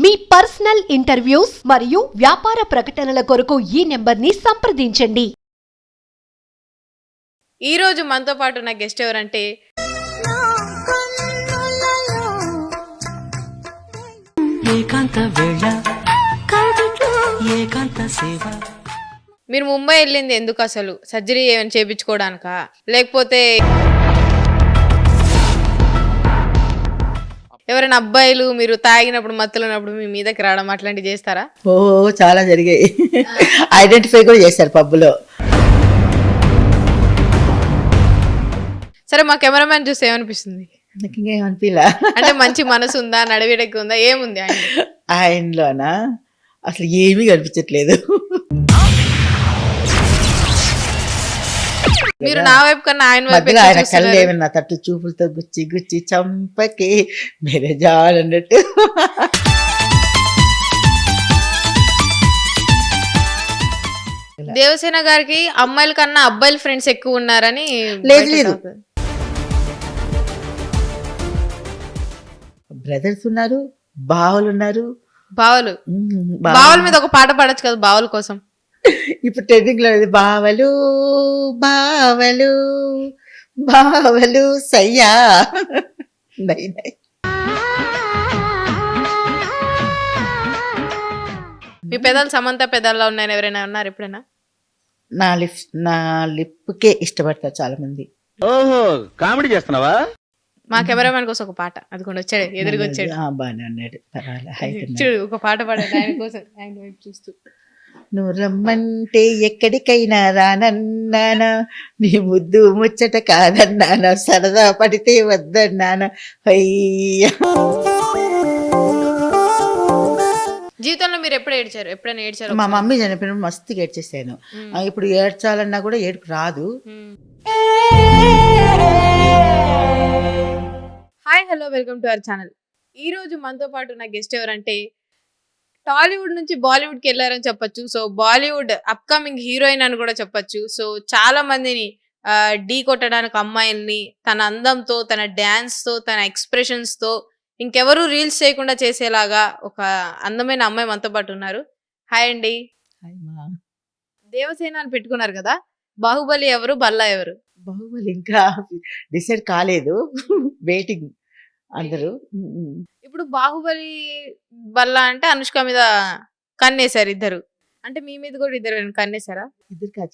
మీ personal interviews మరియు వ్యాపార ప్రకటనల కొరకు ఈ నెంబర్ని సంప్రదించండి. ఈ రోజు మనతో పాటు ఉన్న గెస్ట్ ఎవరంటే ఏకాంత వేళ ఏకాంత సేవ. మీరు ముంబై వెళ్ళింది ఎందుకు? అసలు సర్జరీ ఏమైనా చేయించుకోవడానికా, లేకపోతే ఎవరైనా అబ్బాయిలు మీరు తాగినప్పుడు మత్తులో ఉన్నప్పుడు మీ మీదకి రావడం అట్లాంటివి చేస్తారా? ఓ చాలా జరిగాయి. ఐడెంటిఫై కూడా చేశారు పబ్బులో. సరే, మా కెమెరామ్యాన్ చూస్తే ఏమనిపిస్తుంది? నాకు ఇంకేమనిపిలా. అంటే మంచి మనసు ఉందా, నడవిడకి ఉందా, ఏముంది ఆయన? ఆయనలోనా అసలు ఏమీ కనిపించట్లేదు. మీరు నా వైపు కన్నా ఆయన వైపు మధ్యలో ఆయన కళ్ళు ఏమన్నా తట్టు చూపులతో గుచ్చి గుచ్చి చంపకి మీరే జాలన్నట్టు. దేవసేన గారికి అమ్మాయిల కన్నా అబ్బాయిల ఫ్రెండ్స్ ఎక్కువ ఉన్నారని. లేదు బ్రదర్స్ ఉన్నారు, బావలు ఉన్నారు. బావల మీద ఒక పాట పాడొచ్చు కదా బావల కోసం. ఇప్పుడు ట్రెండింగ్ లో బావలు బావలు బావలు సయ్యా. మీ పెదాలు సమంత పెదాల్లో ఉన్నాయని ఎవరైనా ఉన్నారు ఎప్పుడైనా? నా లిప్కే ఇష్టపడతారు చాలా మంది. ఓహో, కామెడీ చేస్తున్నావా? మా కెమెరామెన్ కోసం ఒక పాట అది కూడా వచ్చాడు, ఎదురుగా వచ్చాడు. బాగానే ఉన్నాడు, పర్వాలేదు. చూడు, ఒక పాట పాడాడు ఆయన కోసం, ఆయన వైపు చూస్తూ. నువ్వు రమ్మంటే ఎక్కడికైనా రానన్నానా, నీ ముద్దు ముచ్చట కాదన్నానా, సరదా పడితే వద్దన్నానా. అయ్యా, జీవితంలో మీరు ఎప్పుడు ఏడ్చారు? ఎప్పుడైనా ఏడ్చారు? మా మమ్మీ చనిపోయినప్పుడు మస్తుగా ఏడ్చేసాను. ఇప్పుడు ఏడ్చాలన్నా కూడా ఏడుపు రాదు. Hi, hello, welcome to our channel. ఈ రోజు మనతో పాటు ఉన్న గెస్ట్ ఎవరంటే టాలీవుడ్ నుంచి బాలీవుడ్ కి వెళ్ళారని చెప్పొచ్చు. సో బాలీవుడ్ అప్కమింగ్ హీరోయిన్ అని కూడా చెప్పొచ్చు. సో చాలా మందిని ఢీ కొట్టడానికి అమ్మాయిల్ని తన అందంతో, తన డాన్స్ తో, తన ఎక్స్ప్రెషన్స్ తో ఇంకెవరు రీల్స్ చేయకుండా చేసేలాగా ఒక అందమైన అమ్మాయి మనతో పాటు ఉన్నారు. హాయ్ అండి. దేవసేన అని పెట్టుకున్నారు కదా, బాహుబలి ఎవరు, బల్లా ఎవరు? బాహుబలి ఇంకా డిసైడ్ కాలేదు, వెయిటింగ్ అందరూ. ఇప్పుడు బాహుబలి బల్లా అంటే అనుష్క మీద కన్నేశారు ఇద్దరు, అంటే మీ మీద కూడా ఇద్దరు కన్నేశారా? ఇద్దరు కాదు,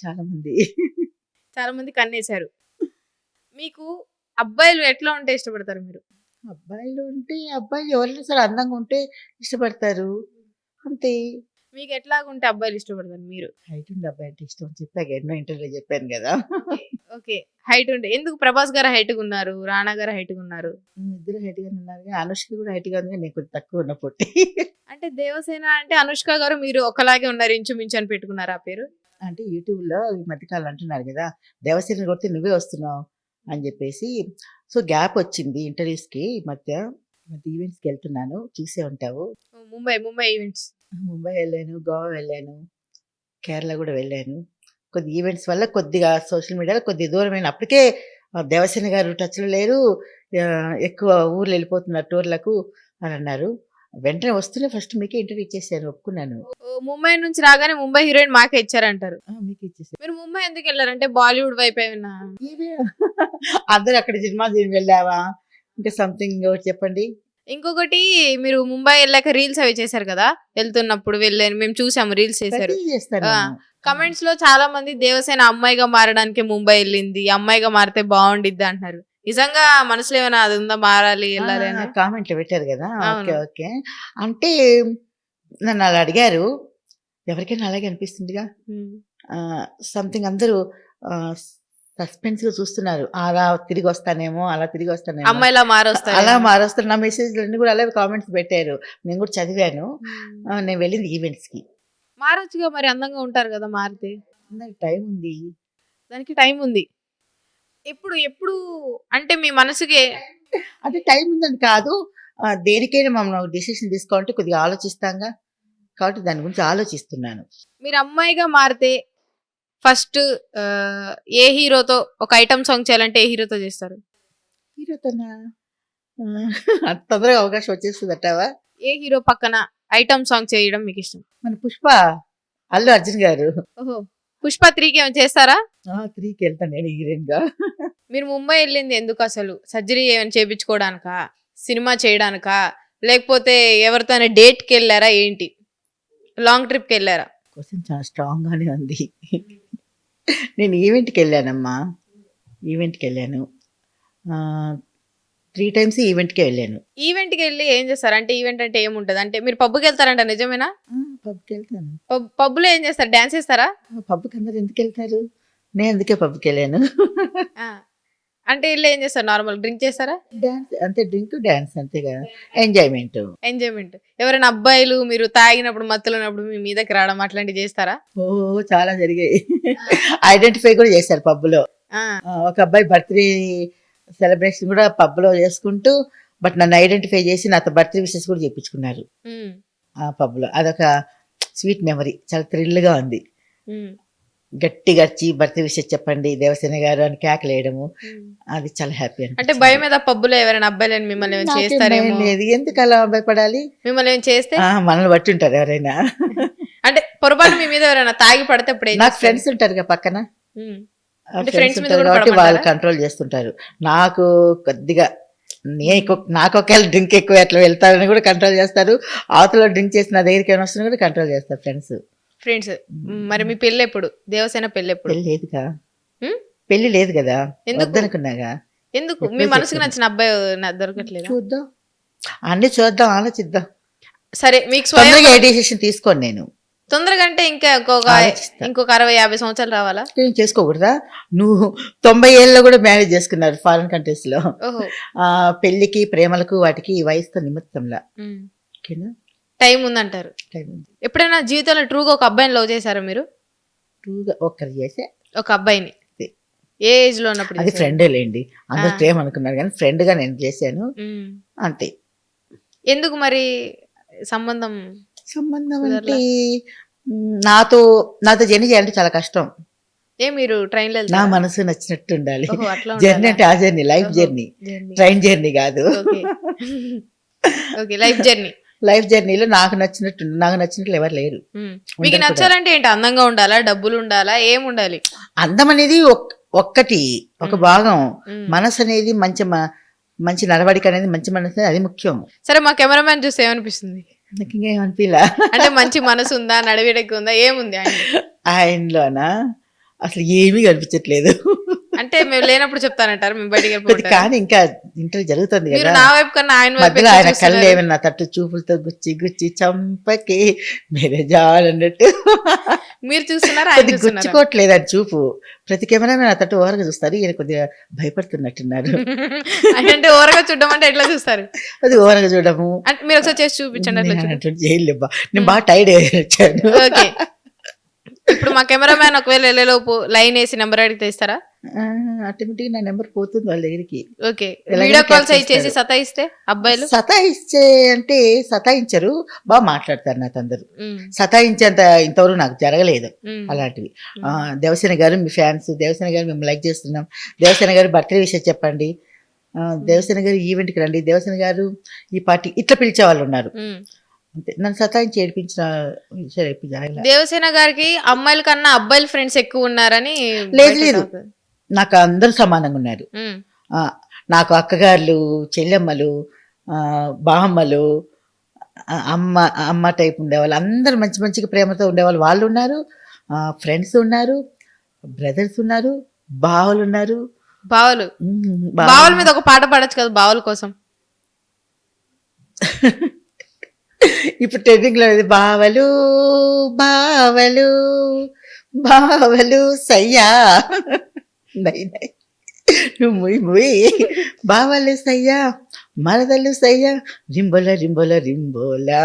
చాలా మంది కన్నేశారు. మీకు అబ్బాయిలు ఎట్లా ఉంటే ఇష్టపడతారు మీరు? అబ్బాయిలు ఉంటే అబ్బాయిలు ఎవరైనా సరే అందంగా ఉంటే ఇష్టపడతారు, అంతే. మీకు ఎట్లాగుంటే అబ్బాయిలు ఇష్టపడతారు మీరు? హైట్ ఉండే అబ్బాయి అంటే ఇష్టం అని చెప్పాక ఎన్నో ఇంటర్వ్యూలో చెప్పాను కదా. ఓకే, హైట్ ఉంటే ఎందుకు? ప్రభాస్ గారు హైట్ గా ఉన్నారు, రానా గారు హైట్ గా ఉన్నారు, ఇద్దరు హైట్ గా ఉన్నారు. కానీ అనుష్క కూడా హైట్ గా ఉంది, నేను కొంచెం తక్కువ ఉన్న పొట్టి. అంటే దేవసేన అంటే అనుష్క గారు మీరు ఒకలాగే ఉన్నారు, ఇంచుమించు అని పెట్టుకున్నారు ఆ పేరు. అంటే యూట్యూబ్ లో ఈ మధ్యకాలం అంటున్నారు కదా, దేవసేన కొడితే నువ్వే వస్తున్నావు అని చెప్పేసి. సో గ్యాప్ వచ్చింది ఇంటర్వ్యూస్ కి. ఈ మధ్య ఈవెంట్స్ కి వెళ్తున్నాను, చూసే ఉంటావు. ముంబై ఈవెంట్స్. ముంబై వెళ్ళాను, గోవా వెళ్ళాను, కేరళ కూడా వెళ్ళాను. కొద్ది ఈవెంట్స్ వల్ల కొద్దిగా సోషల్ మీడియాలో కొద్దిగా దూరమైన. అప్పటికే దేవసేన గారు టచ్లో లేరు, ఎక్కువ ఊర్లు వెళ్ళిపోతున్నారు టూర్లకు అని అన్నారు. వెంటనే వస్తూనే ఫస్ట్ మీకే ఇంటర్వ్యూ ఇచ్చేసాను, ఒప్పుకున్నాను. ముంబై నుంచి రాగానే ముంబై హీరోయిన్ మాకే ఇచ్చారంటారు. మీకు ఇచ్చేసాను. మీరు ముంబై ఎందుకు వెళ్ళారంటే బాలీవుడ్ వైపు ఏమన్నా? అందరు అక్కడ సినిమా దీని వెళ్ళావా, ఇంకా సంథింగ్ చెప్పండి. ఇంకొకటి, మీరు ముంబై వెళ్ళాక రీల్స్ అవి చేశారు కదా, వెళ్తున్నప్పుడు వెళ్ళాను, మేము చూసాము రీల్స్ చేశారు. కమెంట్స్ లో చాలా మంది దేవసేన అమ్మాయిగా మారడానికి ముంబై వెళ్ళింది, అమ్మాయిగా మారితే బాగుండిద్ది అంటున్నారు. నిజంగా మనసులో ఏమైనా అది ఉందా, మారాలి వెళ్ళాలి అని? కామెంట్లు పెట్టారు కదా. ఓకే ఓకే అంటే నన్ను అలా అడిగారు, ఎవరికైనా అలాగే అనిపిస్తుందిగా. సంథింగ్ అందరూ సస్పెన్స్ గా చూస్తున్నారు, అలా తిరిగి వస్తానేమో, అలా తిరిగి వస్తానేమో, అమ్మాయిలా మారొస్తారు, అలా మారొస్తారు. నా మెసేజ్లు అన్ని కూడా అలాగే కామెంట్స్ పెట్టారు, నేను కూడా చదివాను. నేను వెళ్ళింది ఈవెంట్స్ కి. మారొచ్చుగా, మరి అందంగా ఉంటారు కదా మారితే. టైం ఉంది, దానికి టైం ఉంది. ఎప్పుడు అంటే మీ మనసుకి అంటే టైం ఉందని కాదు, దేనికైనా మనం డిసిషన్ తీసుకోవాలంటే కొద్దిగా ఆలోచిస్తాంగా, కాబట్టి దాని గురించి ఆలోచిస్తున్నాను. మీరు అమ్మాయిగా మారితే ఫస్ట్ ఏ హీరోతో ఒక ఐటమ్ సాంగ్ చేయాలంటే ఏ హీరోతో చేస్తారు? హీరోతోనా? అంత తొందరగా అవకాశం వచ్చేస్తుంది అంటావా? ఏ హీరో పక్కన ఐటమ్ సాంగ్ చేయడం మీకు ఇష్టం? మన పుష్ప అల్లు అర్జున్ గారు ఓహో, పుష్ప 3కి ఏమైనా చేస్తారా? 3కి వెళ్తాను నేను హీరోయిన్ గా. మీరు ముంబై వెళ్ళింది ఎందుకు అసలు? సర్జరీ ఏమైనా చేయించుకోవడానికా, సినిమా చేయడానికా, లేకపోతే ఎవరితోనే డేట్కి వెళ్ళారా ఏంటి? లాంగ్ ట్రిప్కి వెళ్ళారా? క్వశ్చన్ చాలా స్ట్రాంగ్ గానే ఉంది. నేను ఈవెంట్కి వెళ్ళానమ్మా, ఈవెంట్కి వెళ్ళాను. 3 times ఈవెంట్కే వెళ్ళాను. ఈవెంట్కి వెళ్ళి ఏం చేస్తారు? అంటే ఈవెంట్ అంటే ఏముంటది? అంటే మీరు పబ్కి వెళ్తారంట, నిజమేనా? పబ్కి వెళ్తాను. పబ్లో ఏం చేస్తారు? డాన్స్ చేస్తారా? పబ్కి అందరు ఎందుకు వెళ్తారు, నేను అందుకే పబ్కి వెళ్ళాను. ఆ, అంటే వీళ్ళు ఏం చేస్తారు? నార్మల్ డ్రింక్ చేస్తారా? డాన్స్ అంతే, డ్రింక్ డాన్స్ అంతే కదా, ఎంజాయ్మెంట్. ఎంజాయ్మెంట్. ఎవరైనా అబ్బాయిలు మీరు తాగినప్పుడు మత్తులో ఉన్నప్పుడు మీ మీదకి రావడం అట్లాంటివి చేస్తారా? ఓ చాలా జరిగాయి. ఐడెంటిఫై కూడా చేశారు పబ్లో. ఆ, ఒక అబ్బాయి బర్త్డే సెలబ్రేషన్ కూడా పబ్లో చేసుకుంటూ, బట్ నన్ను ఐడెంటిఫై చేసి నాతో బర్త్డే విషెస్ కూడా చేయించుకున్నారు ఉమ్, ఆ పబ్లో. అదొక స్వీట్ మెమరీ, చాలా థ్రిల్గా ఉంది. ఉమ్, గట్టిగా వచ్చి బర్త్డే విషెస్ చెప్పండి దేవసేన గారు అని కేకలు వేయడము, ఉమ్. అది చాలా హ్యాపీ. అంటే భయం మీద పబ్బులో ఎవరైనా అబ్బాయిలు మిమ్మల్ని ఏమైనా చేస్తారేమో? లేదు, ఎందుకు అలా భయపడాలి? మిమ్మల్ని ఏమైనా చేస్తే మనల్ని బట్టి ఉంటారు ఎవరైనా. అంటే పొరపాటు మీ మీద ఎవరైనా తాగి పడితే అప్పుడు ఏం నాకు చేస్తారు? ఫ్రెండ్స్ ఉంటారు కదా పక్కన, ఉమ్. ఆ అంటే friends friends మీద ఉంటారు కూడా కాబట్టి పడమంటారా? వాళ్ళు కంట్రోల్ చేస్తుంటారు. నాకు కొద్దిగా నాకు ఒకవేళ డ్రింక్ ఎక్కువ ఎట్లా వెళ్తారని కూడా కంట్రోల్ చేస్తారు. అవతల డ్రింక్ చేసి నా దగ్గరికి ఏమైనా వస్తున్నా కూడా కంట్రోల్ చేస్తారు ఫ్రెండ్స్. ఫ్రెండ్స్. మరి మీ పెళ్ళి ఎప్పుడు? దేవసేన పెళ్ళి ఎప్పుడు? పెళ్లి లేదుగా, ఉమ్? పెళ్లి లేదు కదా, ఎందుకు? వద్దనుకున్నాగా. ఎందుకు? మీ మనసుకు నచ్చిన అబ్బాయి దొరకట్లేదా? చూద్దాం, అన్ని చూద్దాం, ఆలోచిద్దాం. సరే, మీకు స్వయం తొందరగా ఏ డెసిషన్ తీసుకోండి. నేను తొందరగా అంటే ఇంకా ఆలోచిస్తా. ఇంకొక 60-50 సంవత్సరాలు రావాలా? నేను చేసుకోకూడదా? నువ్వు 90 ఏళ్ళలో కూడా మ్యారేజ్ చేసుకున్నారు ఫారిన్ కంట్రీస్ లో. ఓహో. పెళ్లికి ప్రేమలకు వాటికి వయసుతో నిమిత్తంలా. ఉమ్. ఓకేనా, టైం ఉందంటారు. టైం ఉంది. ఎప్పుడైనా జీవితంలో ట్రూగా ఒక అబ్బాయిని లవ్ చేశారా మీరు? టూగా ఒక్కరు చేసే, ఒక అబ్బాయిని ఏ ఏజ్ లో ఉన్నప్పుడు అది చేశారు? ఫ్రెండే లేండి, అందరు ఆ. ప్రేమ అనుకున్నారు కానీ ఫ్రెండ్ గా నేను చేశాను ఉమ్. అంతే. ఎందుకు మరి సంబంధం? సంబంధం కుదరలా? అంటే నాతో జర్నీ చేయాలంటే చాలా కష్టం. ఏ మీరు ట్రైన్ లో నా వెళ్తారా? మనసు నచ్చినట్టు ఉండాలి. ఓహో, అట్లా జర్నీ ఉండాలా? అంటే ఆ జర్నీ, లైఫ్ ఓహో, జర్నీ, journey. ట్రైన్ జర్నీ కాదు. Okay. Okay, life journey. Life జర్నీలో నాకు నచ్చినట్లు ఎవరు లేరు. మీకు ఉండరు కూడా. నచ్చాలంటే ఏంటి? అందంగా ఉండాలా, డబ్బులు ఉండాలా, ఏం ఉండాలి? అందం అనేది ఒక్కటి, ఒక భాగం. ఉమ్. మనసు అనేది మంచి నడవడిక అనేది, మంచి మనసు అనేది, అది ముఖ్యం. సరే, మా కెమెరామ్యాన్ చూస్తే ఏమనిపిస్తుంది? నాకు ఇంకేమనిపిలా. అంటే మంచి మనసు ఉందా, నడవడిక ఉందా, ఏముంది ఆయనలో? ఆయనలోనా అసలు ఏమీ కనిపించట్లేదు. అంటే మేము లేనప్పుడు చెప్తానంటారు, మేము బయటికి కొద్ది వెళ్ళిపోతాం. కానీ ఇంకా ఇంటర్వ్యూ జరుగుతుంది మీరు కదా, నా వైపు కన్నా ఆయన వైపు మధ్యలో ఎక్కువ ఆయన కళ్ళు చూస్తున్నారు. ఏమన్నా తట్టు చూపులతో గుచ్చి చంపకే మీరే జాన్ అన్నట్టు. మీరు చూస్తున్నారా, ఆయన కొద్దిగా చూస్తున్నారా? గుచ్చుకోవట్లేదు అది చూపు. ప్రతి కెమెరా నా తట్టు ఓరగా చూస్తారు, ఈయన కొద్దిగా భయపడుతున్నట్టున్నారు. అంటే ఓరగా చూడడం అంటే ఎట్లా చూస్తారు? అది ఓరగా చూడము. అంటే మీరు ఒకసారి చేసి చూపించండి అట్లా చూడండి. చేయలేబ్బా, నేను బాగా టైర్డ్ వచ్చాను. ఓకే. ఇప్పుడు మా కెమెరామ్యాన్ ఒకవేళ వెళ్ళేలోపు లైన్ వేసి నెంబర్ అడిగితే ఇస్తారా? ఆటోమేటిక్ నా నెంబర్ పోతుంది వాళ్ళ దగ్గరికి. ఓకే. ఎలాగైనా వీడియో కాల్స్ catch అయి చేసి చేస్తారు. సతాయిస్తే అబ్బాయిలు? సతాయిచ్చే అంటే సతాయించరు, బాగా మాట్లాడతారు నాతో అందరు. ఉమ్, సతాయించేంత ఇంతవరకు నాకు జరగలేదు ఉమ్, అలాంటివి. దేవసేన గారు మీ ఫ్యాన్స్, దేవసేన గారు మేము లైక్ చేస్తున్నాం, దేవసేన గారు బర్త్డే విషయం చెప్పండి, దేవసేన గారు ఈవెంట్కి రండి, దేవసేన గారు ఈ పార్టీ, ఇట్లా పిలిచే వాళ్ళు ఉన్నారు. ఉమ్. అంతే, నన్ను సతాయించి ఏడిపించిన విషయాలు ఎప్పుడు జరగలేదు. దేవసేన గారికి అమ్మాయిల కన్నా అబ్బాయిల ఫ్రెండ్స్ ఎక్కువ ఉన్నారని లేదు, బయట లేదు. talk. నాకు అందరూ సమానంగా ఉన్నారు. ఉమ్, నాకు అక్కగారులు, చెల్లెమ్మలు, బామ్మలు, అమ్మ టైప్ ఉండేవాళ్ళు, అందరూ మంచిగా ప్రేమతో ఉండేవాళ్ళు. వాళ్ళు ఉన్నారు, ఫ్రెండ్స్ ఉన్నారు, బ్రదర్స్ ఉన్నారు, బావలు ఉన్నారు. బావలు బావ- బావల మీద ఒక పాట పాడొచ్చు కదా బావల కోసం. ఇప్పుడు ట్రెండింగ్ లో ఉంది, బావలు బావలు బావలు సయ్యా, నువ్వు ముయ్ బావలు సయ్యా, మరదలు సయ్యా, రింబోల రింబోల రింబోలా.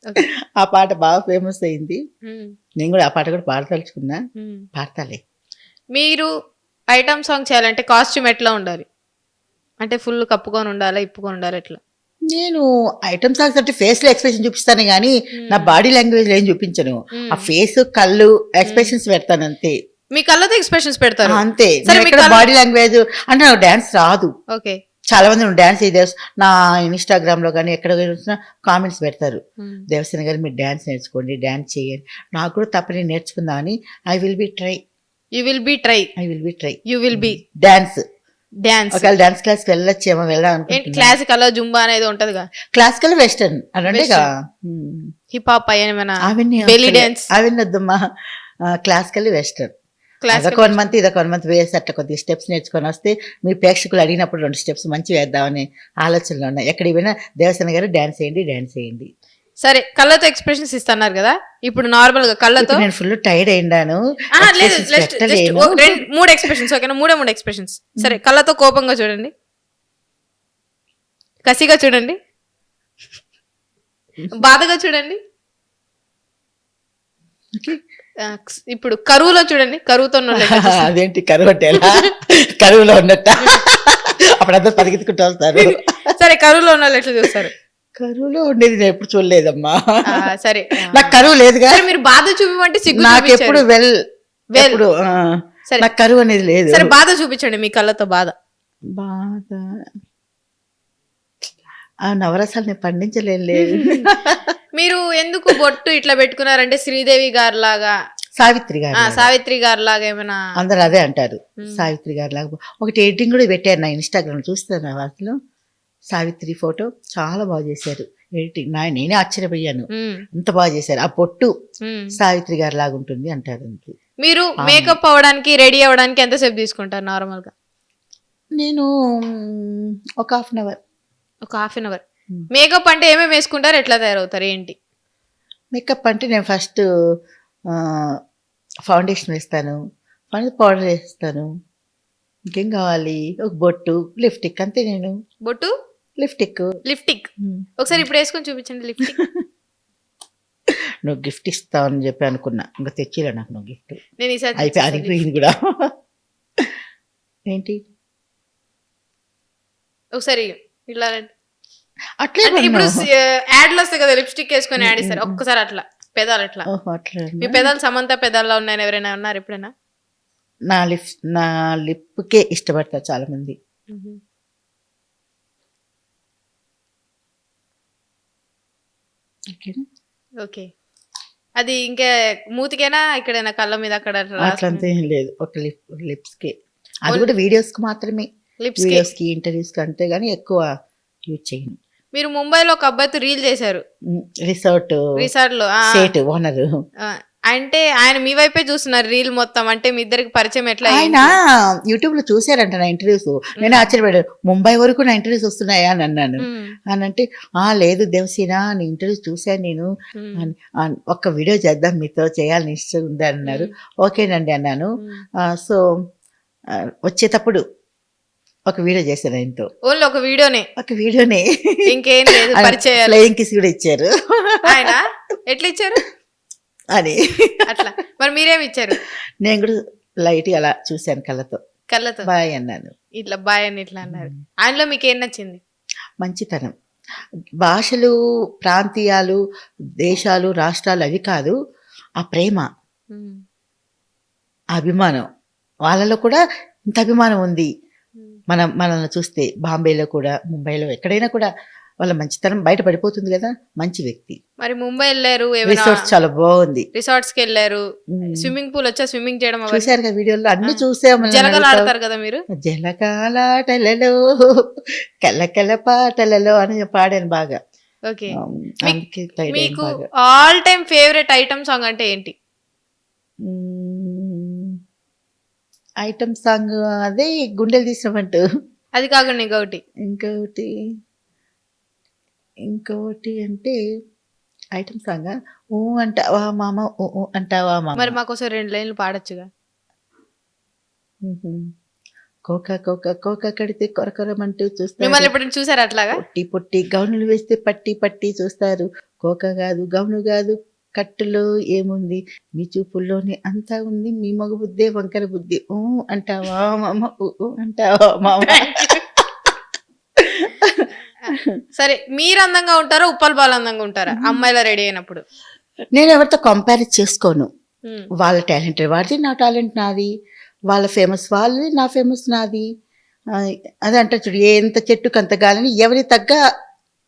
Okay. ఆ పాట బాగా ఫేమస్ అయింది. ఉమ్, నేను కూడా ఆ పాట కూడా పాడదలుచుకున్నా, ఉమ్. పాడతాలే. మీరు ఐటమ్ సాంగ్ చేయాలంటే కాస్ట్యూమ్ ఎట్లా ఉండాలి? అంటే ఫుల్ కప్పుకొని ఉండాలా, ఇప్పుకొని ఉండాలి, ఎట్లా? నేను ఐటమ్ సాంగ్స్ అంటే ఫేస్ లో ఎక్స్ప్రెషన్ చూపిస్తాను కానీ నా బాడీ లాంగ్వేజ్ లో ఏం చూపించను. ఆ ఫేస్, కళ్ళు ఎక్స్ప్రెషన్స్ పెడతాను అంతే. మీ కళ్ళతో ఎక్స్ప్రెషన్స్ పెడతారు? అంతే, సరే, మీ ఇక్కడ కళ్ళు- బాడీ లాంగ్వేజ్ అంటే నాకు డాన్స్ రాదు. ఓకే. చాలా మంది నువ్వు డాన్స్ నా ఇన్స్టాగ్రామ్ లో కానీ ఎక్కడ చూసినా కామెంట్స్ పెడతారు, దేవసేన గారు మీరు డాన్స్ నేర్చుకోండి, డాన్స్ చేయండి. నాకు కూడా తప్పని నేర్చుకుందామని I will be try you will be dance. Dance ఒకవేళ డాన్స్ క్లాస్ వెళ్ళొచ్చేమో, వెళ్దాం క్లాసికల్ జుంబా అనేది ఉంటదిగా, క్లాసికల్ వెస్టర్న్ అంటే హిప్ హాప్ ఏమైనా అవన్నీ బెల్లీ డాన్స్ అవన్నీ వద్దమ్మా, క్లాసికల్ వెస్టర్న్. అదొక 1 month ఇదొక 1 month వేసి అట్లా కొద్దిగా స్టెప్స్ నేర్చుకొని వస్తే మీ ప్రేక్షకులు అడిగినప్పుడు 2 steps మంచి వేద్దామని ఆలోచనలో ఉన్నాయి. ఎక్కడికి పోయినా దేవసేన గారు డాన్స్ చేయండి. సరే, కళ్ళతో ఎక్స్ప్రెషన్స్ ఇస్తున్నారు కదా, ఇప్పుడు నార్మల్ గా కళ్ళతో నేను ఫుల్ టైర్డ్ అయినాను. లేదు, మూడు ఎక్స్ప్రెషన్స్ ఓకేనా, మూడు ఎక్స్ప్రెషన్స్. సరే, కళ్ళతో కోపంగా చూడండి, కసిగా చూడండి, బాధగా చూడండి. ఇప్పుడు కరువులో చూడండి, కరువుతో అదేంటి కరువు అంటే కరువులో ఉన్నట్ట అప్పుడంతా పరిగెత్తుకుంటూ వస్తారు. సరే, కరువులో ఉన్న వాళ్ళు ఎట్లా చూస్తారు? కరువులో ఉండేది నేను ఎప్పుడు చూడలేదమ్మా. సరే, నాకు కరువు లేదు కదా. మీరు బాధ చూపిమంటే సిగ్గు, నాకు ఎప్పుడు ఎప్పుడు నాకు కరువు అనేది లేదు. సరే, బాధ చూపించండి, మీ కళ్ళతో బాధ. ఆ నవరసాలు నేను పండించలేదు. మీరు ఎందుకు బొట్టు ఇట్లా పెట్టుకున్నారంటే శ్రీదేవి గారు లాగా, సావిత్రి గారు లాగా ఏమైనా? అందరు అదే అంటారు, సావిత్రి గారు లాగా. ఒకటి ఎడిటింగ్ కూడా పెట్టారు నా ఇన్స్టాగ్రామ్, చూస్తాను వాటిలో. సావిత్రి ఫోటో చాలా బాగా చేశారు ఎడిటింగ్. నేనే ఆశ్చర్యపోయాను, అంత బాగా చేశారు. ఆ పొట్టు సావిత్రి గారు లాగా ఉంటుంది అంటారు. అంతే. మీరు మేకప్ అవ్వడానికి రెడీ అవ్వడానికి ఎంతసేపు తీసుకుంటారు నార్మల్ గా? నేను ఒక హాఫ్ అన్ అవర్. మేకప్ అంటే ఏమేమి వేసుకుంటారు, ఎట్లా తయారవుతారు, ఏంటి? మేకప్ అంటే నేను ఫస్ట్ ఫౌండేషన్ వేస్తాను, పౌడర్ వేస్తాను, ఇంకేం కావాలి, ఒక బొట్టు, లిప్స్టిక్, అంతే. నేను బొట్టు, లిప్స్టిక్. ఒకసారి ఇప్పుడు వేసుకొని చూపించండి లిప్స్టిక్. నువ్వు గిఫ్ట్ ఇస్తావు అని చెప్పి అనుకున్నా, ఇంకా తెచ్చిలే నాకు నువ్వు గిఫ్ట్. నేను ఈసారి అయిపోయింది కూడా. ఏంటి ఒకసారి ఇట్లా అట్లే ఇప్పుడు యాడ్లు వస్తాయి కదా, లిప్స్టిక్ వేసుకొని యాడ్ ఇస్తారు, ఒక్కసారి అట్లా పెదాలు అట్లా. మీ పెదాలు సమంత పెదాల్లో ఉన్నాయని ఎవరైనా ఉన్నారు ఎప్పుడైనా? నా లిప్కే ఇష్టపడతారు చాలా మంది. ఓకే, అది ఇంకా మూతికేనా, ఇక్కడైనా కళ్ళ మీద అక్కడ అట్లంతా ఏం లేదు, ఒక లిప్స్కే. అది కూడా వీడియోస్ కి మాత్రమే, వీడియోస్ కి ఇంటర్వ్యూస్ కి, అంతే గానీ ఎక్కువ యూజ్ చేయను. మీరు ముంబైలో ఒక అబ్బాయితో రీల్ చేశారు, రిసార్ట్ లో ఓనర్. అంటే ఆయన మీ వైపే చూస్తున్నారు రీల్ మొత్తం, అంటే మీ ఇద్దరికి పరిచయం ఎట్లా? ఆయన యూట్యూబ్ లో చూసారంట నా ఇంటర్వ్యూస్. నేను ఆశ్చర్యపడ్డాను, ముంబై వరకు నా ఇంటర్వ్యూస్ వస్తున్నాయా అని అన్నాను. అని అంటే లేదు దేవసేన, నీ ఇంటర్వ్యూస్ చూసాను నేను, ఒక్క వీడియో చేద్దాం మీతో, చేయాలని ఇష్టం ఉంది అన్నారు. ఓకేనండి అన్నాను. సో వచ్చేటప్పుడు ఒక వీడియో చేశాను ఆయనతో. ఓన్లీ ఒక వీడియోనే, ఇంకేం లేదు, పరిచయం. ఫ్లయింగ్ కిస్ కూడా ఇచ్చారు. ఆయన ఎట్లా ఇచ్చారు అని అట్లా? మరి మీరేమి ఇచ్చారు? నేను కూడా లైట్ అలా చూశాను, కళ్ళతో బాయ్ అన్నాను. ఇట్లా బాయ్ అని ఇట్లా అన్నారు. ఆయనలో మీకు ఏం నచ్చింది? మంచితనం. భాషలు, ప్రాంతీయాలు, దేశాలు, రాష్ట్రాలు అవి కాదు, ఆ ప్రేమ, అభిమానం. వాళ్ళలో కూడా ఇంత అభిమానం ఉంది. మనల్ని చూస్తే బాంబేలో కూడా, ముంబైలో, ఎక్కడైనా కూడా వాళ్ళ మంచితనం బయట పడిపోతుంది కదా. మంచి వ్యక్తి. మరి ముంబై వెళ్ళారు, రిసార్ట్స్ చాలా బాగుంది, రిసార్ట్స్ కి వెళ్ళారు, స్విమ్మింగ్ పూల్ వచ్చా, స్విమ్మింగ్ చేయడం చూసారు కదా వీడియోలో, అన్ని చూసాము. జలకాలు ఆడతారు కదా మీరు? జలకాలాటలలో కళ్ళకళ్ళ పాటలలో అని పాడాను బాగా. ఓకే, మీకు all time favourite item song అంటే ఏంటి? ఐటమ్ సాంగ్ అదే గుండెలు తీసినట్టు. అది కాకుండా ఇంకోటి అంటే ఐటమ్ సాంగ్ ఊ అంటావా మామ, ఊ అంటావా మామ. మరి మాకోసం 2 లైన్లు పాడొచ్చుగా. కోక కోక కోక కడితే కొరకొరమంటూ చూస్తారు. మిమ్మల్ని ఎప్పుడైనా చూసారు అట్లాగా? పొట్టి పొట్టి గౌనులు వేస్తే పట్టి పట్టి చూస్తారు. కోక కాదు, గౌను కాదు, కట్టులో ఏముంది, మీ చూపుల్లోనే అంతా ఉంది, మీ మగ బుద్ధే వంకర బుద్ధి, ఊ అంటావా మామ, ఊ అంటావా మామ. సరే, మీరు అందంగా ఉంటారా, ఉప్పల్ బాల్ అందంగా ఉంటారా అమ్మాయిలా రెడీ అయినప్పుడు? నేను ఎవరితో కంపేర్ చేసుకోను. వాళ్ళ టాలెంట్ వాడిది, నా టాలెంట్ నాది. వాళ్ళ ఫేమస్ వాళ్ళది, నా ఫేమస్ నాది. అదే అంటే చూడు, ఎంత చెట్టుకు అంత గాలని ఎవరి తగ్గ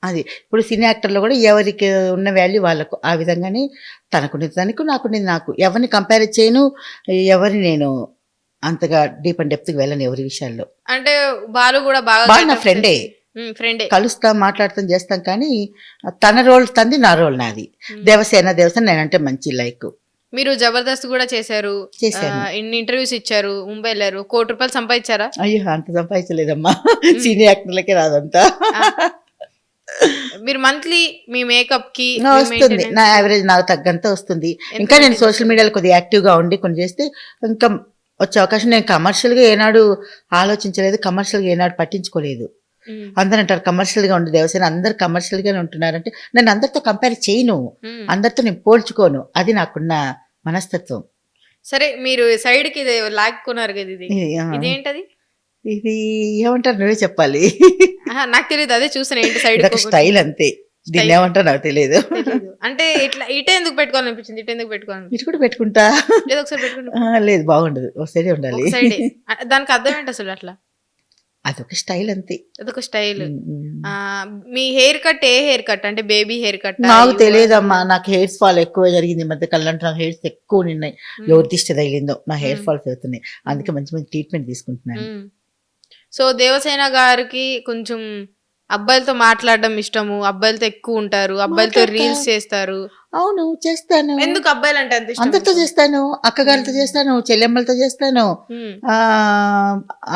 అది. ఇప్పుడు సినీ యాక్టర్లో కూడా ఎవరికి ఉన్న వాల్యూ వాళ్ళకు, ఆ విధంగానే తనకునేది తనకు, నాకునేది నాకు. ఎవరిని కంపేర్ చేయను, ఎవరిని నేను అంతగా డీప్ అండ్ డెప్త్కి వెళ్ళను ఎవరి విషయాల్లో. అంటే బాలు కూడా బాగా బాలు నా ఫ్రెండే, ఫ్రెండే. కలుస్తాం, మాట్లాడతాం, చేస్తాం, కానీ తన రోల్ తంది, నా రోల్ నాది. దేవసేన నేనంటే మంచి లైక్. మీరు జబర్దస్త్ కూడా చేశారు, చేశాను. ఇన్ని ఇంటర్వ్యూస్ ఇచ్చారు, ముంబై వెళ్ళారు, ₹1,00,00,000 సంపాదించారా? అయ్యో అంత సంపాదించలేదమ్మా, సినీ యాక్టర్లకే రాదంతా. మీరు మంత్లీ మీ మేకప్ కి వస్తుంది, నా యావరేజ్ నాకు తగ్గంత వస్తుంది. ఇంకా నేను సోషల్ మీడియాలో కొద్దిగా యాక్టివ్గా ఉండి కొన్ని చేస్తే ఇంకా వచ్చే అవకాశం. నేను కమర్షియల్గా ఏనాడు ఆలోచించలేదు, కమర్షియల్గా ఏనాడు పట్టించుకోలేదు. అందరూ అంటారు కమర్షియల్గా ఉండి దేవసేన, అందరు కమర్షియల్గానే ఉంటున్నారంటే నేను అందరితో కంపేర్ చేయను, అందరితో నేను పోల్చుకోను. అది నాకున్న మనస్తత్వం. సరే, మీరు సైడ్ కి లాక్కున్నారు కదా, ఇదేంటది? ఇది ఏమంటారు, నువ్వే చెప్పాలి. నాకు తెలియదు, అదే చూసాను. ఏంటి సైడ్ స్టైల్ అంతే, దీన్ని ఏమంటారు నాకు తెలియదు. అంటే ఇట్లా ఇటే ఎందుకు పెట్టుకోవాలనిపించింది? ఇటు ఎందుకు పెట్టుకోవాలి? ఇటు కూడా పెట్టుకుంటా. ఏదో ఒకసారి పెట్టుకుంటా. లేదు, బాగుండదు, ఒకసారి ఉండాలి. దానికి అర్థం ఏంటి అసలు? అట్లా అదొక స్టైల్ అంతే, అదొక స్టైల్. మీ హెయిర్ కట్ ఏ హెయిర్ కట్? అంటే బేబీ హెయిర్ కట్? నాకు తెలియదమ్మా, నాకు హెయిర్స్ ఫాల్ ఎక్కువ జరిగింది ఈ మధ్య కాలంలో. నాకు హెయిర్స్ ఎక్కువ ఉన్నాయి, ఎవరి దిష్టి తగిలిందో నా హెయిర్ ఫాల్స్ అవుతున్నాయి. అందుకే మంచి మంచి ట్రీట్మెంట్ తీసుకుంటున్నాను. సో దేవసేన గారికి కొంచెం అబ్బాయిలతో మాట్లాడడం ఇష్టము, అబ్బాయిలతో ఎక్కువ ఉంటారు, అబ్బాయిలతో రీల్స్ చేస్తారు. అవును, చేస్తాను. ఎందుకు అబ్బాయిలు అంటే అంత ఇష్టం? అందరితో చేస్తాను, అక్కగారితో చేస్తాను, చెల్లెమ్మలతో చేస్తాను,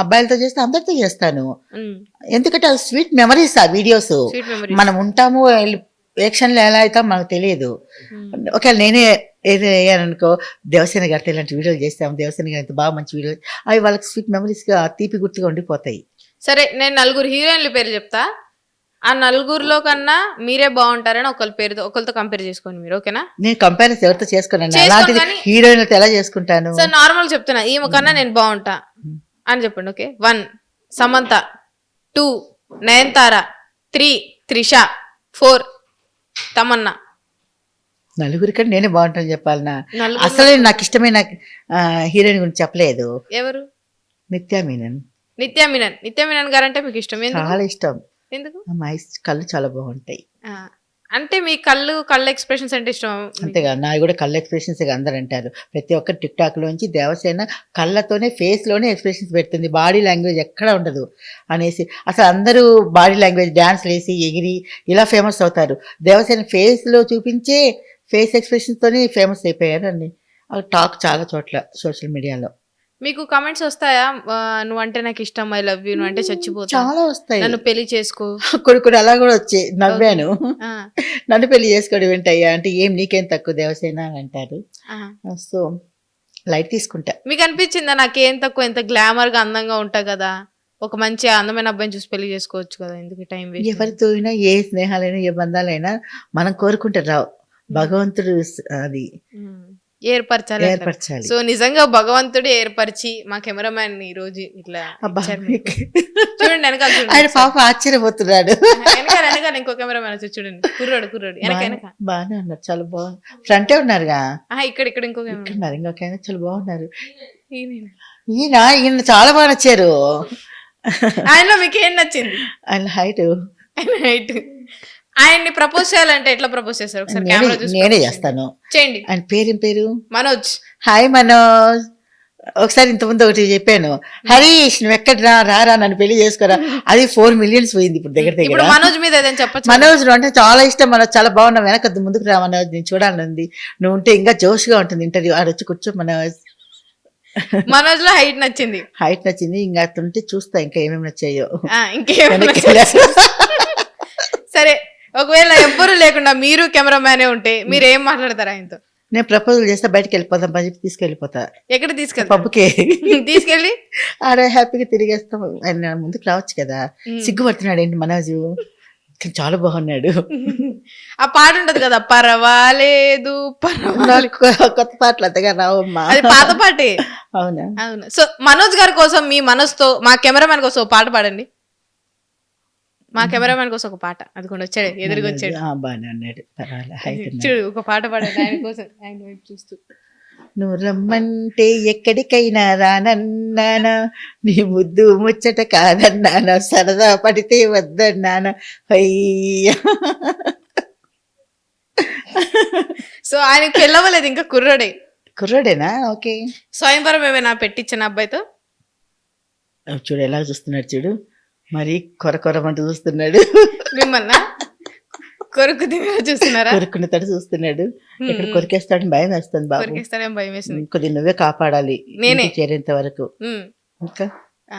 అబ్బాయిలతో చేస్తాను, అందరితో చేస్తాను. ఎందుకంటే అవి స్వీట్ మెమరీస్, ఆ వీడియోస్. మనం ఉంటాము, యాక్షన్లో ఎలా అవుతాం మనకు తెలియదు. ఒకవేళ నేనే ఏదో అయ్యాననుకో, దేవసేన గారితో ఇలాంటి వీడియోలు చేస్తాము, దేవసేన గారి బాగా మంచి వీడియోలు, అవి వాళ్ళకి స్వీట్ మెమరీస్గా, తీపి గుర్తుగా ఉండిపోతాయి. సరే, నేను 4 హీరోయిన్ల పేరు చెప్తా, ఆ 4లో కన్నా మీరే బాగుంటారని ఒకరితో కంపేర్ చేసుకోండి మీరు, ఓకేనా? నేను కంపారిజన్ ఎవరితో చేసుకోనండి, అలాంటిది హీరోయిన్లతో ఎలా చేసుకుంటాను? సార్ నార్మల్ చెప్తున్నా, ఈమె కన్నా నేను బాగుంటా అని చెప్పండి, ఓకే? 1 సమంత, 2 నయనతార, 3 త్రిష, 4 తమన్నా. 4 కంటే నేనే బాగుంటాను చెప్పాలనా? అసలే నాకు ఇష్టమైన హీరోయిన్ గురించి చెప్పలేదు. ఎవరు? నిత్యా మీనన్. నిత్యా మీనన్ గారు అంటే మీకు ఇష్టం? చాలా ఇష్టం. ఎందుకు? మా కళ్ళు చాలా బాగుంటాయి. అంటే మీ కళ్ళ ఎక్స్ప్రెషన్స్ అంటే ఇష్టం? అంతేగా, నా కూడా కళ్ళ ఎక్స్ప్రెషన్స్ అందరు అంటారు. ప్రతి ఒక్క టిక్ టాక్ లోంచి దేవసేన కళ్ళతోనే, ఫేస్ లోనే ఎక్స్ప్రెషన్స్ పెడుతుంది, బాడీ లాంగ్వేజ్ ఎక్కడ ఉండదు అనేసి. అసలు అందరూ బాడీ లాంగ్వేజ్, డాన్స్ వేసి ఎగిరి ఇలా ఫేమస్ అవుతారు. దేవసేన ఫేస్ లో చూపించే ఫేస్ ఎక్స్ప్రెషన్స్ తోనే ఫేమస్ అయిపోయారు అన్ని. టాక్ చాలా చోట్ల సోషల్ మీడియాలో. మీకు కమెంట్స్ వస్తాయా? నువ్వు అంటే నాకు ఇష్టం, ఐ లవ్ యూ, నువ్వు అంటే చచ్చిపోతా, చాలా వస్తాయి, నన్ను పెళ్లి చేసుకో. కొన్ని అలా కూడా వచ్చాయి, నవ్వాను. నన్ను పెళ్లి చేసుకోవడం ఏంటయ్యా అంటే, ఏం నీకేం తక్కువ దేవసేన అని అంటారు. సో లైట్ తీసుకుంటా. మీకు అనిపించిందా నాకేం తక్కువ, ఎంత గ్లామర్ గా అందంగా ఉంటా కదా, ఒక మంచి అందమైన అబ్బాయిని చూసి పెళ్లి చేసుకోవచ్చు కదా, ఎందుకు టైం వేస్ట్? ఎవరితో అయినా, ఏ స్నేహాలైనా, ఏ బంధాలైనా మనం కోరుకుంటే రావు, భగవంతుడు అది ఏర్పరచాలి. సో నిజంగా భగవంతుడు ఏర్పరిచి మా కెమెరామ్యాన్ ఈ రోజు ఇట్లా చూడండి, వెనకాల ఆయన పాప ఆశ్చర్యపోతున్నాడు. వెనకాల ఇంకో కెమెరామ్యాన్ చూడండి, కుర్రాడు వెనక బాగానే ఉన్నారు, చాలా బాగుంది. ఫ్రంటే ఉన్నారుగా, ఇక్కడ ఇంకో ఇంకొక చాలా బాగున్నారు. ఈయన చాలా బాగా నచ్చారు. ఆయనలో మీకు ఏం నచ్చింది? ఆయన హైట్. ఆయన్ని ప్రపోజ్ చేయాలంటే ఎట్లా ప్రపోజ్ చేస్తారు? ఒకసారి కెమెరా చూసి నేనే చేస్తాను, చేయండి. ఆయన పేరు మనోజ్. హాయ్ మనోజ్. ఒకసారి ఇంతకుముందు ఒకటి చెప్పాను, హరీష్ నువ్వు ఎక్కడ రారా నన్ను పెళ్లి చేసుకోరా, అది 4 million పోయింది ఇప్పుడు దగ్గర. మనోజ్ మీద ఏదైనా చెప్పచ్చు? మనోజ్ అంటే చాలా ఇష్టం, మనోజ్ చాలా బాగున్నావు, వెనక ముందుకు రా మనోజ్, నేను చూడాలనుంది, నువ్వు ఉంటే ఇంకా జోష్గా ఉంటుంది ఇంటర్వ్యూ. ఆడొచ్చి కూర్చో మనోజ్. మనోజ్ లో హైట్ నచ్చింది, ఇంకా అతుంటే చూస్తా ఇంకా ఏమేమి నచ్చాయో. సరే, ఒకవేళ ఎవ్వరు లేకుండా మీరు కెమెరామ్యానే ఉంటే మీరు ఏం మాట్లాడతారు ఆయనతో? నేను ప్రపోజల్ చేస్తా, బయటకు వెళ్ళిపోతాం, బయటకి తీసుకెళ్ళిపోతా. ఎక్కడ తీసుకెళ్తా? పబ్బుకే తీసుకెళ్ళి ఆడ హ్యాపీగా తిరిగేస్తాం. ఆయన ముందుకు రావచ్చు కదా. సిగ్గుపడుతున్నాడు ఏంటి మనోజు, చాలా బాగున్నాడు. ఆ పాట ఉంటది కదా, పర్వాలేదు కొత్త పాటలు అంతగా రావమ్మా, అది పాత పాటే. అవునా? అవును. సో మనోజ్ గారి కోసం మీ మనసుతో మా కెమెరామ్యాన్ కోసం ఒక పాట పాడండి. మా కెమెరామ్యాన్ కోసం ఒక పాట. అది కూడా వచ్చాడు, ఎదురుగా వచ్చాడు, బాగానే ఉన్నాడు, చూడు ఒక పాట పాడండి ఆయన కోసం, ఆయన వైపు చూస్తూ. నువ్వు రమ్మంటే ఎక్కడికైనా రానన్నానా, నీ ముద్దు ముచ్చట కాదన్నానా, సరదా పడితే వద్దన్నానా, అయ్యా. సో ఆయనకి పెళ్ళవలేదు ఇంకా కుర్రోడే. కుర్రాడేనా? ఓకే. స్వయంవరం ఏమైనా పెట్టించిన అబ్బాయితో? చూడు ఎలా చూస్తున్నాడు చూడు, మరి కొరమంటూ చూస్తున్నాడు. మిమ్మల్ని కొరుకు దిగా చూస్తున్నారా? కొరుకున్న తడు చూస్తున్నాడు. ఇక్కడ కొరికేస్తాడని భయం వేస్తుంది బాబు. కొరికేస్తాడేం భయం వేసింది. కొద్ది నువ్వే కాపాడాలి నేనే. ఇంటికి చేరేంత వరకు. ఇంకా ఆ,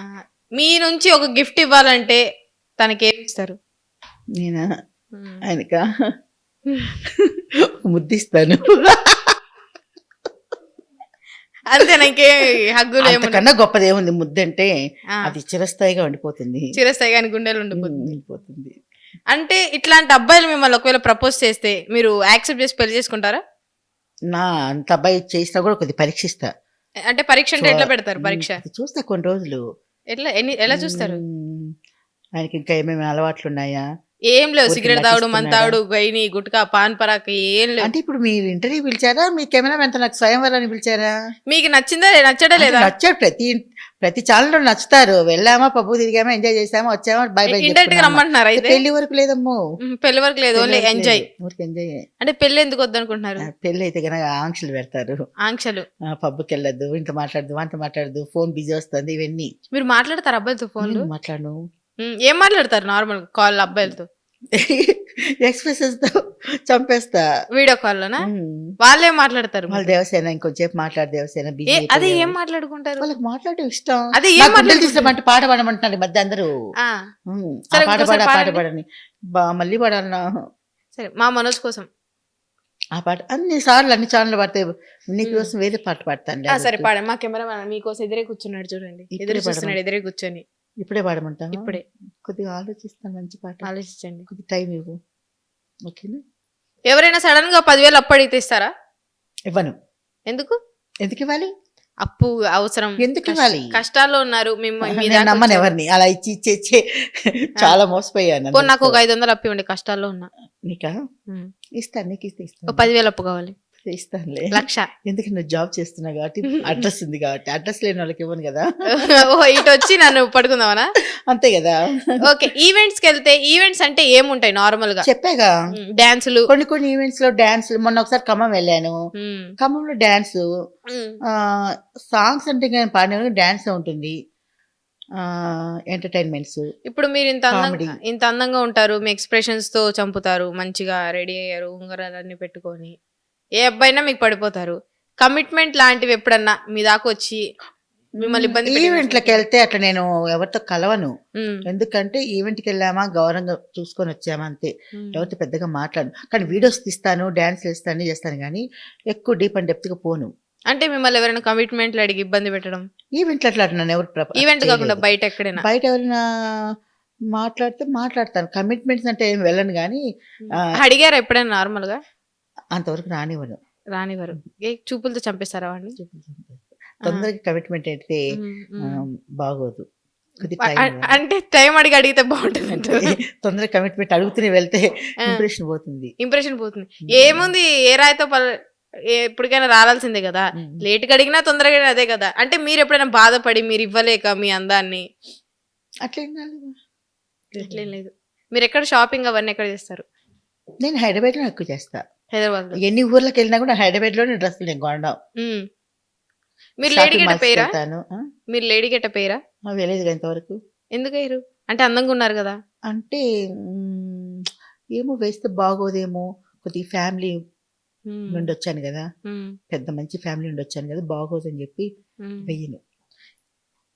మీ నుంచి ఒక గిఫ్ట్ ఇవ్వాలంటే తనకి ఏమి ఇస్తారు? నేనా ఆయనక ముద్దిస్తాను. అంతేనా? ఇంకే హగ్గులు ఏమన్నా? అంతకన్నా గొప్పదేముంది ముద్దంటే, అది చిరస్థాయిగా ఉండిపోతుంది. చిరస్థాయి కానీ గుండెలు ఉండిపోతుంది. ఉండిపోతుంది. అంటే ఇట్లాంటి అబ్బాయిలు మిమ్మల్ని ఒకవేళ ప్రపోజ్ చేస్తే మీరు యాక్సెప్ట్ చేసి పెళ్లి చేసుకుంటారా? నా అంత అబ్బాయి చేసినా కూడా కొద్ది పరీక్షిస్తా. అంటే పరీక్ష అంటే ఎట్లా పెడతారు పరీక్ష? చూస్తా కొన్ని రోజులు. ఎట్లా ఎలా చూస్తారు? ఆయనకి ఇంకా ఏమేమి అలవాట్లు ఉన్నాయా, ఏం లేవు. ఊరికే సిగరెట్ తాగుడు, నటిస్తున్నాడా? మంతాడు, గైని, గుట్కా, పాన్ పరాక్ ఏం లేవు. అంటే ఇప్పుడు మీరు ఇంటర్వ్యూ పిలిచారా, మీ కెమెరా ఎంత నాకు స్వయంవరాన్ని పిలిచారా? మీకు నచ్చిందా నచ్చడా లేదా? నచ్చారు. ప్రతి ఛానల్లో నచ్చుతారు. వెళ్ళామా, పబ్బు తిరిగామా, ఎంజాయ్ చేసామా, వచ్చామా, బై బై. ఇండైరెక్ట్ గా రమ్మంటున్నారు అయితే? పెళ్లి వరకు లేదమ్మో. పెళ్లి వరకు లేదు, ఓన్లీ ఎంజాయ్. ఊరికి ఎంజాయ్. అంటే పెళ్లి ఎందుకు వద్దనుకుంటున్నారు? పెళ్లి అయితే కనుక ఆంక్షలు పెడతారు. ఆంక్షలు? పబ్బుకి వెళ్ళొద్దు, ఇంత మాట్లాడదు, అంత మాట్లాడదు, ఫోన్ బిజీ వస్తుంది, ఇవన్నీ. మీరు మాట్లాడతారు అబ్బాయిలతో ఫోన్లు? మాట్లాడను. ఏం మాట్లాడతారు నార్మల్ కాల్ అబ్బాయిలతో? ఎక్స్ప్రెషన్స్ తో చంపేస్తా. వీడియో కాల్ లోనా? వాళ్ళే మాట్లాడతారు. వాళ్ళ దేవసేన ఇంకొంచేపు మాట్లాడు, దేవసేన బిజీ. అదే ఏం మాట్లాడుకుంటారు? వాళ్ళకి మాట్లాడడం ఇష్టం. అదే ఏం నాకు గుండెలు మాట్లాడుకుంటారు? తీసినమంటే పాట పాడమంటున్నారు ఈ మధ్య అందరూ. ఆ, ఆ సరే, పాట ఇంకోసారి పాడ, పాట పాడండి. పాడని మళ్ళీ పాడాలన్నా. సరే, మా మనోజ్ కోసం. ఆ పాట అన్ని సార్లు అన్ని ఛానల్ పాడతాయి. నీకోసం వేరే పాట పాడతాను. సరే పాడ. మా కెమెరా మీకోసం ఎదురే కూర్చున్నాడు చూడండి, ఎదురు చూస్తున్నాడు ఎదురే కూర్చొని. ఇప్పుడే పాడమంటాను. ఇప్పుడే కొద్దిగా ఆలోచిస్తాను, మంచి పాట. ఆలోచించండి. కొద్ది టైం ఇవ్వు, ఓకేనా? ఎవరైనా సడన్ గా 10,000 అప్పు అడిగితే ఇస్తారా? ఇవ్వను. ఎందుకు? ఎందుకు ఇవ్వాలి? అప్పు అవసరం. ఎందుకు ఇవ్వాలి? కష్టాల్లో ఉన్నారు. నేను నమ్మను ఎవరిని అలా ఇచ్చి చాలా మోసపోయాను. పోనీ నాకు ఒక 500 అప్పు ఇవ్వండి, కష్టాల్లో ఉన్నా. నీకా? ఇస్తాను, నీకు ఇస్తే ఒక ఇస్తాను. 10,000 అప్పు కావాలి. ఇస్తానులే. 1,00,000. ఎందుకు నువ్వు జాబ్ చేస్తున్నావు కాబట్టి, అడ్రస్ ఉంది కాబట్టి. అడ్రస్ లేని వాళ్ళకి ఇవ్వను కదా. ఓ, ఇటు వచ్చి నన్ను పడుకుందామనా? అంతే కదా. ఓకే. ఈవెంట్స్ కి వెళ్తే, ఈవెంట్స్ అంటే ఏముంటాయి నార్మల్ గా? చెప్పాగా, డాన్సులు. కొన్ని ఈవెంట్స్ లో డాన్సులు. మొన్న ఒకసారి ఖమ్మం వెళ్ళాను. ఖమ్మంలో డాన్స్, సాంగ్స్ అంటే నేను పాడిన డాన్స్ ఉంటుంది, ఎంటర్టైన్మెంట్స్. ఇప్పుడు మీరు Comedy. ఇంత అందంగా ఉంటారు, మీ ఎక్స్ప్రెషన్స్ తో చంపుతారు, మంచిగా రెడీ అయ్యారు, ఉంగరాలన్నీ పెట్టుకొని, ఏ అబ్బాయినా మీకు పడిపోతారు. కమిట్మెంట్ లాంటివి ఎప్పుడన్నా మీ దాకా వచ్చి మిమ్మల్ని ఇబ్బంది ఈవెంట్లకు వెళ్తే అట్లా నేను ఎవరితో కలవను. ఎందుకంటే ఈవెంట్కి వెళ్ళామా, గౌరవంగా చూసుకొని వచ్చామా, అంతే. ఎవరితో పెద్దగా మాట్లాడను. కానీ వీడియోస్ తీస్తాను, డాన్స్ చేస్తాను, చేస్తాను, కానీ ఎక్కువ డీప్ అండ్ డెప్త్ గా పోను. అంటే మిమ్మల్ని ఎవరైనా కమిట్మెంట్లు అడిగి ఇబ్బంది పెట్టడం? ఈవెంట్లు అట్లా నన్ను ఎవరు ఈవెంట్ కాకుండా బయట ఎక్కడైనా? బయట ఎవరైనా మాట్లాడితే మాట్లాడతాను. కమిట్మెంట్స్ అంటే ఏం వెళ్ళను, కానీ అడిగారా ఎప్పుడైనా నార్మల్ గా? అంతవరకు రానివ్వను. రానివారు. ఏ చూపులతో చంపేస్తారా వాడిని? తొందరగా కమిట్మెంట్ అయితే బాగోదు. అంటే టైం అడిగితే బాగుంటుంది అంటే తొందరగా కమిట్మెంట్ అడుగుతూనే వెళ్తే ఇంప్రెషన్ పోతుంది. ఇంప్రెషన్ పోతుంది. ఏముంది, ఏ రాయితో ఎప్పటికైనా రావాల్సిందే కదా. లేట్ గా అడిగినా తొందరగా అదే కదా. అంటే మీరు ఎప్పుడైనా బాధపడి మీరు ఇవ్వలేక మీ అందాన్ని? అట్లేం అట్లేం లేదు. మీరు ఎక్కడ షాపింగ్ అవన్నీ ఎక్కడ చేస్తారు? నేను హైదరాబాద్ లో ఎక్కువ చేస్తా. హైదరాబాద్ లో ఎన్ని ఊర్లకు వెళ్ళినా కూడా హైదరాబాద్ లోనే డ్రెస్సులు నేను కొనడం. మీరు లేడీ గెట పేరా? మీరు లేడీ గెట పేరా? వెళ్ళేది ఇంతవరకు. ఎందుకు అయ్యారు? అంటే అందంగా ఉన్నారు కదా. అంటే ఏమో వేస్తే బాగోదేమో, కొద్ది ఫ్యామిలీ నుండి వచ్చాను కదా, పెద్ద మంచి ఫ్యామిలీ నుండి వచ్చాను కదా, బాగోదని చెప్పి వెయ్యను.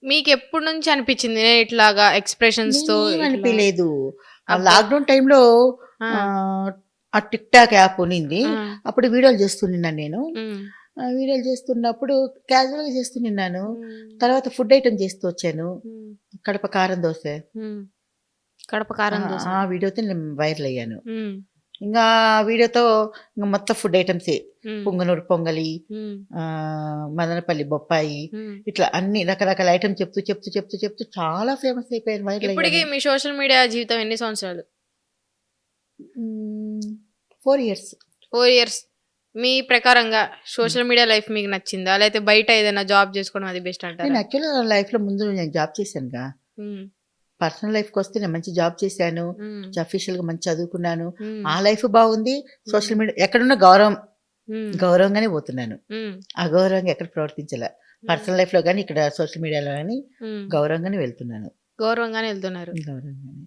మీకు ఎప్పటి నుంచి అనిపించింది నేను ఇట్లాగా ఎక్స్ప్రెషన్స్ తో? అనిపించలేదు. లాక్డౌన్ టైంలో ఆ టిక్ టాక్ యాప్ ఉన్నింది. అప్పుడు వీడియోలు చేస్తున్నాను నేను. వీడియోలు చేస్తున్నప్పుడు క్యాజువల్ గా చేస్తున్నాను. తర్వాత ఫుడ్ ఐటమ్ చేస్తూ వచ్చాను. కడప కారం దోశ. ఆ వీడియోతో నేను వైరల్ అయ్యాను. ఇంకా వీడియోతో ఇంకా మొత్తం ఫుడ్ ఐటమ్సే, పొంగనూరు పొంగలి, మదనపల్లి బొప్పాయి, ఇట్లా అన్ని రకరకాల ఐటమ్ చెప్తూ చెప్తూ చెప్తూ చెప్తూ చాలా ఫేమస్ అయిపోయాను, వైరల్ ఇప్పటికి. అయ్యాను. మీ సోషల్ మీడియా జీవితం ఎన్ని సంవత్సరాలు? 4 years. 4 years. మీ ప్రకారంగా సోషల్ మీడియా లైఫ్ మీకు నచ్చిందా, లేకపోతే బయట ఏదైనా జాబ్ చేసుకోవడం అది బెస్ట్ నేను అంటారా? యాక్చువల్గా లైఫ్లో ముందు నేను జాబ్ చేశానుగా. ఉమ్, పర్సనల్ లైఫ్కి వస్తే నేను మంచి జాబ్ చేశాను, ఉమ్, అఫీషియల్గా మంచి చదువుకున్నాను. ఉమ్, ఆ లైఫ్ బాగుంది. సోషల్ మీడియా ఎక్కడున్న గౌరవం ఉమ్, గౌరవంగానే పోతున్నాను. ఉమ్, అగౌరవంగా ఎక్కడ ప్రవర్తించలే. పర్సనల్ లైఫ్లో కానీ ఇక్కడ సోషల్ మీడియాలో కానీ ఉమ్. గౌరవంగానే వెళ్తున్నాను. గౌరవంగానే వెళ్తున్నారు. గౌరవంగానే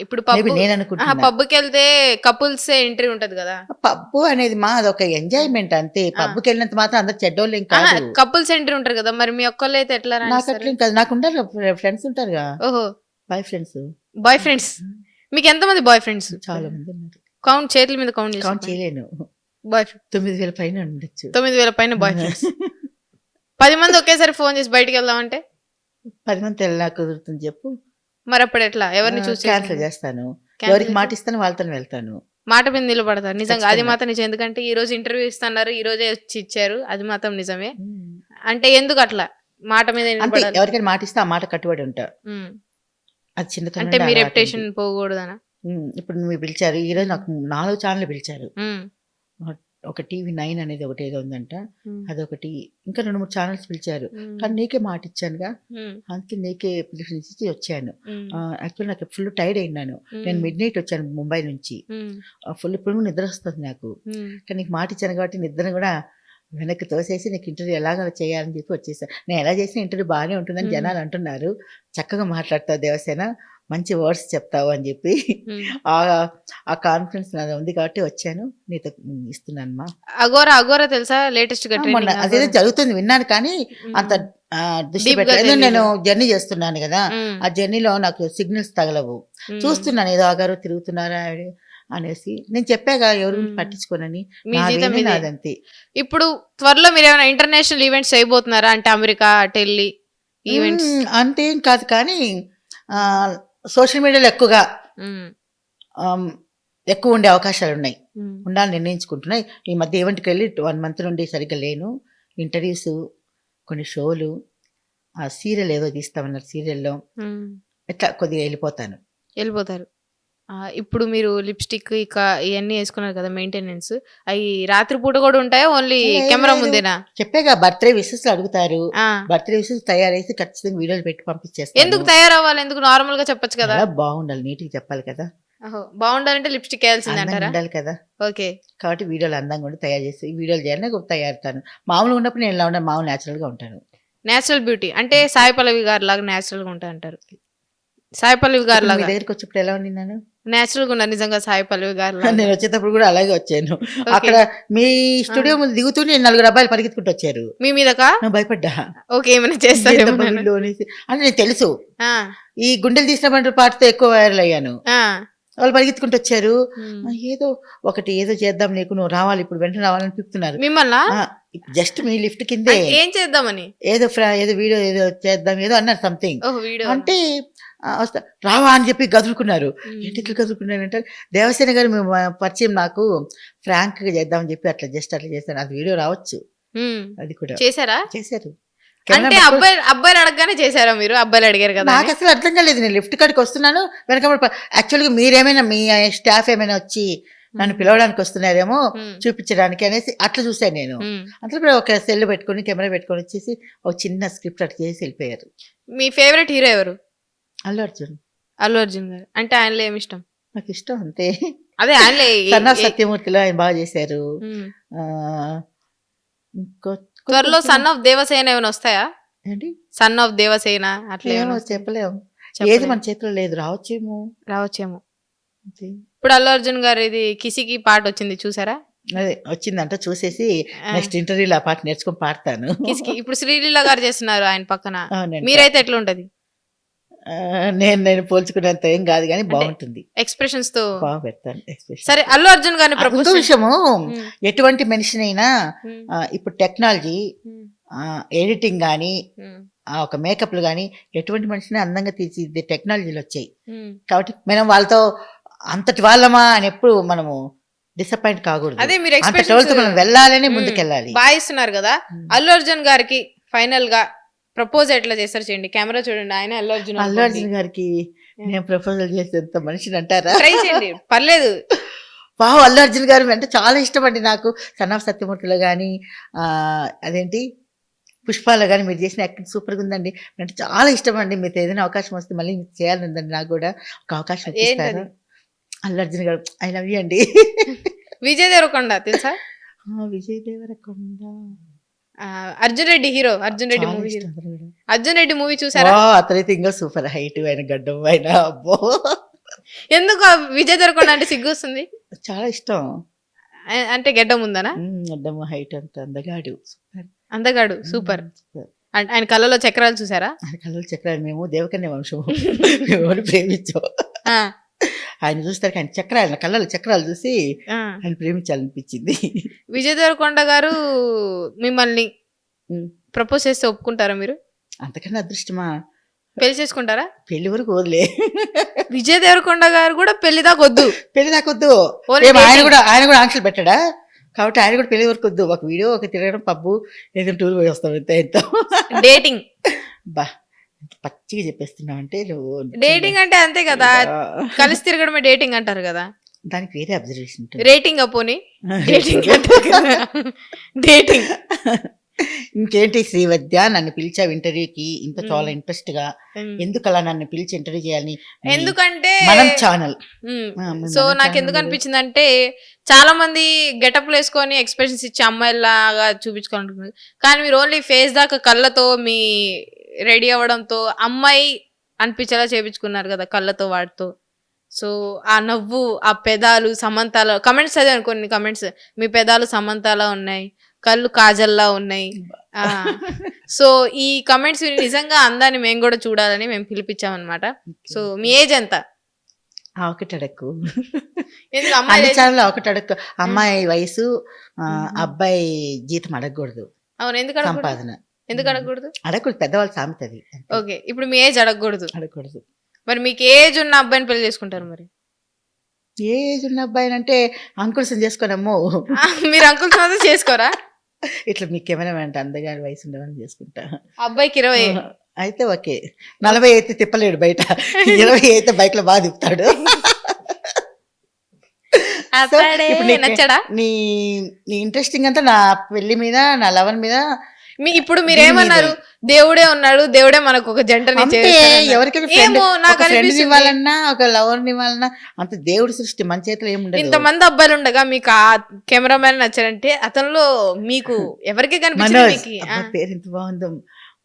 ఇప్పుడు మేబీ పబ్బు నేను అనుకుంటున్నా. పబ్కి వెళ్తే కపుల్స్ ఎంట్రీ ఉంటది కదా. పబ్బు అనేది మా అదొక ఎంజాయ్మెంట్ అంతే. పబ్బుకి వెళ్ళినంత మాత్రం అందరు చెడ్డోళ్ళు ఏం కాదు. కపుల్స్ ఎంట్రీ ఉంటారు కదా, మరి మీ ఒక్కళ్ళు అయితే ఎట్లా నాకు రాణిస్తారు? అట్లేం కాదు. నాకు ఉంటారు ఫ్రెండ్స్ ఉంటారుగా, ఓహో, బాయ్ ఫ్రెండ్స్ బాయ్ ఫ్రెండ్స్. మీకు ఎంతమంది బాయ్ ఫ్రెండ్స్? చాలా మంది ఉన్నారు. కౌంట్ చేతుల మీద కౌంట్ కౌంట్ చేసి చేయలేను. బాయ్ 9,000 పైన ఉండొచ్చు. 9,000 పైన బాయ్ ఫ్రెండ్స్. 10 మంది ఒకేసారి ఫోన్ చేసి బయటికి వెళ్దామంటే 10 మంది ఎలా కుదురుతుంది చెప్పు. మరి అప్పుడు ఎట్లా? ఎవరిని చూసి క్యాన్సిల్ చేస్తాను. ఎవరికి మాట ఇస్తాను వాళ్ళతో వెళ్తాను. మాట మీద నిలబడతారు నిజంగా. అది ఖచ్చితంగా. మాత్రం నిజం. ఎందుకంటే ఈ రోజు ఇంటర్వ్యూ ఇస్తున్నారు, ఈ రోజే వచ్చి ఇచ్చారు, అది మాత్రం నిజమే. అంటే ఎందుకు అట్లా మాట మీద అంతే. నిలబడాలి? ఎవరికైనా మాట ఇస్తే ఆ మాట కట్టుబడి ఉంటా. ఉమ్. అది చిన్నతనం అంటే నుండి మీ అలవాటు రెప్యుటేషన్ ఉంది. పోకూడదనా? ఇప్పుడు మీరు పిలిచారు ఈ రోజు, నాకు 4 ఛానల్ పిలిచారు. ఉమ్, ఒక టీవీ 9 అనేది ఒకటి ఏదో ఉందంట, ఉమ్, అదొకటి, ఇంకా 2-3 ఛానల్స్ పిలిచారు. ఉమ్, కానీ నీకే మాట ఇచ్చానుగా, ఉమ్, అందుకే నీకే ప్రిఫరెన్స్ ఇచ్చి వచ్చాను. ఉమ్, యాక్చువల్ నాకు ఫుల్ టైర్డ్ అయినాను. నేను మిడ్ నైట్ వచ్చాను ముంబై నుంచి. ఉమ్, ఫుల్ ఇప్పుడు నిద్ర వస్తుంది నాకు. ఉమ్, కానీ నీకు మాట ఇచ్చాను కాబట్టి నిద్రను కూడా వెనక్కి తోసేసి నీకు ఇంటర్వ్యూ ఎలాగ చేయాలని చెప్పి వచ్చేసాను. నేను ఎలా చేసిన ఇంటర్వ్యూ బాగానే ఉంటుందని జనాలు అంటున్నారు. చక్కగా మాట్లాడతావు దేవసేన, మంచి వర్డ్స్ చెప్తావు అని చెప్పి ఉమ్. ఆ కాన్ఫిడెన్స్ నాది ఉంది కాబట్టి వచ్చాను, నీతో ఇస్తున్నాను మా. అగోరా తెలుసా? లేటెస్ట్ గా మొన్న అదేదో జరుగుతుంది విన్నాను కానీ అంత దృష్టి Deep గా పెట్టలేదు. తెలీదు. నేను జర్నీ చేస్తున్నాను కదా, ఆ జర్నీలో నాకు సిగ్నల్స్ తగలవు. చూస్తున్నాను ఏదో ఆగారు తిరుగుతున్నారా అనేసి. నేను చెప్పాగా ఎవరి గురించి పట్టించుకోనని. మీ జీతం నాదేమీ ఇదే. నాదంతే. ఇప్పుడు త్వరలో మీరు ఏమైనా ఇంటర్నేషనల్ ఈవెంట్స్ చేయబోతున్నారా? అంటే అమెరికా అటు వెళ్ళి ఈవెంట్స్. అంతేం కాదు కానీ సోషల్ మీడియాలో ఎక్కువగా ఎక్కువ ఉండే అవకాశాలు ఉన్నాయి. ఉండాలని నిర్ణయించుకుంటున్నాయి. ఈ మధ్య ఈవెంట్కి వెళ్ళి 1 month నుండి సరిగ్గా లేను. ఇంటర్వ్యూస్, కొన్ని షోలు, ఆ సీరియల్ ఏదో తీస్తామన్నారు, సీరియల్లో ఇట్లా కొద్దిగా వెళ్ళిపోతారు. ఇప్పుడు మీరు లిప్స్టిక్ ఇక ఇవన్నీ వేసుకున్నారు కదా, మెయింటెనెన్స్ అవి రాత్రిపూట కూడా ఉంటాయా? ఓన్లీ కెమెరా ముందేనా? చెప్పేగా బర్త్డే విషెస్ అడుగుతారు. ఆ. బర్త్డే విషెస్ తయారైతే ఖచ్చితంగా వీడియోలు పెట్టి పంపించేస్తాను. ఎందుకు తయారవ్వాలి? ఎందుకు నార్మల్ గా చెప్పొచ్చు కదా? అలా బాగుండాలి, నీట్ గా చెప్పాలి కదా, బాగుండాలంటే లిప్స్టిక్ వేయాల్సింది అందంగా అంటారా? ఉండాలి కదా. ఓకే. కాబట్టి వీడియోలు అందంగా ఉండి తయారు చేసి వీడియోలు చేయాలని తయారుతాను. మామూలుగా ఉన్నప్పుడు నేను ఇలా ఉన్నాను, మామూలు న్యాచురల్ గా ఉంటాను. నేచురల్ బ్యూటీ అంటే సాయి పల్లవి గారు లాగా నేచురల్ గా ఉంటా అంటారు. సాయి పల్లవి గారు మీ లాగా దగ్గరికి వచ్చినప్పుడు ఎలా ఉన్నాను? నేచురల్ గా ఉన్నారు నిజంగా సాయి పల్లవి గారు నేను వచ్చేటప్పుడు కూడా అలాగే వచ్చాను. అక్కడ మీ స్టూడియో ముందు దిగుతూనే 4 అబ్బాయిలు పరిగెత్తుకుంటూ వచ్చారు. మీ మీదకా? నేను భయపడ్డా. ఓకే, ఏమైనా చేస్తారు ఏంటబ్బా వీళ్ళు అనేసి. అంటే నేను తెలుసు, ఆ, ఈ గుండెలు తీసిన పాటతో ఎక్కువ వైరల్ అయ్యాను. వాళ్ళు పరిగెత్తుకుంటూ వచ్చారు. ఏదో ఒకటి ఏదో చేద్దాం, నీకు నువ్వు రావాలి, ఇప్పుడు వెంటనే రావాలని పిలుస్తున్నారు. మిమ్మల్ని జస్ట్ మీ లిఫ్ట్ కిందే ఏం చేద్దామని ఏదో ఏదో వీడియో ఏదో చేద్దాం ఏదో అన్నారు సంథింగ్. ఓహో, వీడియో అంటే రావా అని చెప్పి గదులుకున్నారు. ఏంటి గదులుకున్నారు అంటే, దేవసేన గారు మేము పరిచయం, నాకు ఫ్రాంక్ గా చేద్దామని చెప్పి అట్లా చేస్తాను. అది వీడియో రావచ్చు. అది కూడా చేశారా? చేశారు. అంటే అబ్బాయిలు అడగగానే చేశారా మీరు? అబ్బాయిలు అడిగారు కదా. నాకు అసలు అర్థం కాలేదు. నేను లిఫ్ట్ కాడికి వస్తున్నాను, వెనక యాక్చువల్గా మీరేమైనా మీ స్టాఫ్ ఏమైనా వచ్చి నన్ను పిలవడానికి వస్తున్నారేమో చూపించడానికి అనేసి అట్లా చూసాను నేను. అట్లా ఒక సెల్ పెట్టుకొని కెమెరా పెట్టుకొని వచ్చేసి ఒక చిన్న స్క్రిప్ట్ అట్లా చేసి వెళ్ళిపోయారు. మీ ఫేవరెట్ హీరో ఎవరు? అల్లు అర్జున్. అల్లు అర్జున్ గారు అంటే ఆయనలో ఏమి ఇష్టం? నాకు ఇష్టం అంతే. అదే ఆయనలో సన్నా సత్యమూర్తిలో ఆయన బాగా చేశారు. త్వరలో సన్ ఆఫ్ దేవసేన ఏమైనా వస్తాయా? ఏంటి సన్ ఆఫ్ దేవసేన అట్లా ఏమో చెప్పలేము, ఏది మన చేతిలో లేదు. రావచ్చేమో. ఇప్పుడు అల్లు అర్జున్ గారు ఇది కిసికి పాట వచ్చింది చూసారా? అదే వచ్చిందంట, చూసేసి నెక్స్ట్ ఇంటర్వ్యూలో ఆ పాట నేర్చుకొని పాడతాను. కిసికి ఇప్పుడు శ్రీలీల గారు చేస్తున్నారు ఆయన పక్కన. అవునండి. మీరైతే ఎట్లా ఉంటది? నేను పోల్చుకునేంత ఏం కాదు కానీ బాగుంటుంది. ఎక్స్ప్రెషన్స్ తో బాగా పెడతాను ఎక్స్ప్రెషన్. సరే, అల్లు అర్జున్ గారిని ఇంకో విషయము, ఎటువంటి మనిషినైనా ఇప్పుడు టెక్నాలజీ, ఎడిటింగ్ కానీ, ఒక మేకప్లు కానీ, ఎటువంటి మనిషిని అందంగా తీర్చిదిద్దే టెక్నాలజీలు వచ్చాయి. కాబట్టి మనం వాళ్ళతో అంతటి వాళ్ళమా అని ఎప్పుడు మనము డిసప్పాయింట్ కాకూడదు. అదే మీరు మనం వెళ్ళాలని ముందుకెళ్ళాలి. బాగా ఇస్తున్నారు కదా. అల్లు అర్జున్ గారికి ఫైనల్ గా ప్రపోజ్ ఎట్లా చేస్తారు చేయండి. కెమెరా చూడండి, ఆయన అల్లు అర్జున్ గారికి నేను ప్రపోజల్ చేసేంత మనిషిని అంటారా? ట్రై చేయండి, పర్లేదు. వావ్ అల్లు అర్జున్ గారు అంటే చాలా ఇష్టం అండి నాకు. సన్ ఆఫ్ సత్యమూర్తిలో కానీ అదేంటి పుష్పాలో కానీ మీరు చేసిన యాక్టింగ్ సూపర్గా ఉందండి. అంటే చాలా ఇష్టం అండి. మీతో ఏదైనా అవకాశం వస్తే మళ్ళీ చేయాలని ఉందండి నాకు కూడా. ఒక అవకాశం ఇస్తారా? ఏంటది? అల్లు అర్జున్ గారు ఐ లవ్ యూ అండి. విజయ్ దేవరకొండ తెలుసా? విజయ్ దేవరకొండ అర్జున్ రెడ్డి హీరో. అర్జున్ రెడ్డి చాలా మూవీ ఇష్టం అతను కూడా. అర్జున్ రెడ్డి మూవీ చూసారా? అతనైతే ఇంకా సూపర్ హైట్ ఆయన గడ్డం ఆయన అబ్బో ఎందుకు ఆ విజయ్ దేవరకొండ అంటే సిగ్గు వస్తుంది? చాలా ఇష్టం. అంటే గెడ్డం ఉందనా? గడ్డము హైట్ అంత అందగాడు సూపర్. అందగాడు సూపర్. సూపర్. ఆయన కళ్ళలో చక్రాలు చూసారా? ఆయన కళ్ళు చక్రాలు మేము దేవకన్య వంశము మేము ఎవరు ప్రేమించాం. ఆ, ఆయన చూస్తారు ఆయన చక్రాలు కళ్ళలో చక్రాలు చూసి ఆ. ఆయన ప్రేమించాలనిపించింది. విజయ్ దేవరకొండ గారు మిమ్మల్ని ఉమ్. ప్రపోజ్ చేస్తే ఒప్పుకుంటారా మీరు? అంతకన్నా అదృష్టమా? పెళ్లి చేసుకుంటారా? పెళ్లి వరకు వదిలే. విజయ్ దేవరకొండ గారు కూడా పెళ్లి దాకా వద్దు. పెళ్లి దాకొద్దు. Only ఏం ఆయన dating. కూడా ఆంక్షలు పెట్టాడా? కాబట్టి ఆయన కూడా పెళ్లి వరకు వద్దు. ఒక వీడియో ఒక తిరగడం పబ్బు ఏదైనా టూర్ పోయి వస్తాం ఎంత ఎంతో. డేటింగ్. బా ఎంత పచ్చిగా చెప్పేస్తున్నావు అంటే నువ్వు. డేటింగ్ అంటే అంతే కదా, కలిసి తిరగడమే డేటింగ్ అంటారు కదా. దానికి వేరే అబ్జర్వేషన్ ఉంటుంది. రేటింగ్ అపోని డేటింగ్ డేటింగ్. ఇంకేంటి శ్రీవద్య నన్ను పిలిచావు ఇంటర్వ్యూకి ఇంత చాలా ఇంట్రెస్ట్ గా. ఎందుకు అలా నన్ను పిలిచి ఇంటర్వ్యూ చేయాలని? ఎందుకంటే మనం ఛానల్ సో నాకు ఎందుకు అనిపించింది అంటే చాలా మంది గెటప్లు వేసుకొని ఎక్స్ప్రెషన్స్ ఇచ్చి అమ్మాయిలాగా చూపించుకోవాలనుకుంటున్నారు, కానీ మీరు ఓన్లీ ఫేస్ దాకా కళ్ళతో మీ రెడీ అవ్వడంతో అమ్మాయి అనిపించేలా చేపించుకున్నారు కదా కళ్ళతో వాటితో. సో ఆ నవ్వు, ఆ పెదాలు సమంతాల కమెంట్స్ చదివాను కొన్ని కమెంట్స్, మీ పెదాలు సమంతాలా ఉన్నాయి, కళ్ళు కాజల్లా ఉన్నాయి. సో ఈ కమెంట్స్ నిజంగా అందాన్ని మేము కూడా చూడాలని మేము పిలిపించామన్నమాట. సో మీ ఏజ్ ఎంత? ఒకటి అడక్కు. ఎందుకు అమ్మాయి అన్ని ఛానల్ ఒకటి అడక్కు. అమ్మాయి వయసు అబ్బాయి జీతం అడగకూడదు. అవును, ఎందుకు అడగకూడదు? సంపాదన ఎందుకు అడగకూడదు? అడగకూడదు. పెద్దవాళ్ళు సామెత అది. ఓకే, ఇప్పుడు మీ ఏజ్ అడగకూడదు. అడగకూడదు. మరి మీకు ఏజ్ ఉన్న అబ్బాయిని పెళ్లి చేసుకుంటారు మరి? ఏ ఏజ్ ఉన్న అబ్బాయి అంటే అంకుల్స్ చేసుకోనమ్మో. మీరు అంకుల్స్ మాత్రం చేసుకోరా? ఇట్లా మీకేమైనా అంటే అందగారి వయసు ఉండవని చేసుకుంటా. అబ్బాయికి 20 అయితే ఓకే. 40 అయితే తిప్పలేడు బయట, 20 అయితే బైక్ లో బాగా తిప్పుతాడు. అతడే ఇప్పుడు నీకు- నచ్చడా? నీ నీ ఇంట్రెస్టింగ్ అంతా నా పెళ్లి మీద నా లవన్ మీద. ఇప్పుడు మీరేమన్నారు? దేవుడే ఉన్నాడు, దేవుడే మనకు ఒక జంటని అంటే చేస్తాడన్నారు. ఎవరికైనా ఏమో నాకు ఫ్రెండ్ అనిపిస్తుంది ఇవ్వాలన్నా ఒక లవర్ ఇవ్వాలన్నా అంత దేవుడి సృష్టి మన చేతిలో ఏముండదు. ఇంతమంది అబ్బాయిలు ఉండగా మీకు ఆ కెమెరామెన్ నచ్చారంటే అతనిలో మీకు ఎవరికి కనిపించింది? మనోజ్ మీకు అబ్బా, పేరు ఎంత బాగుందో,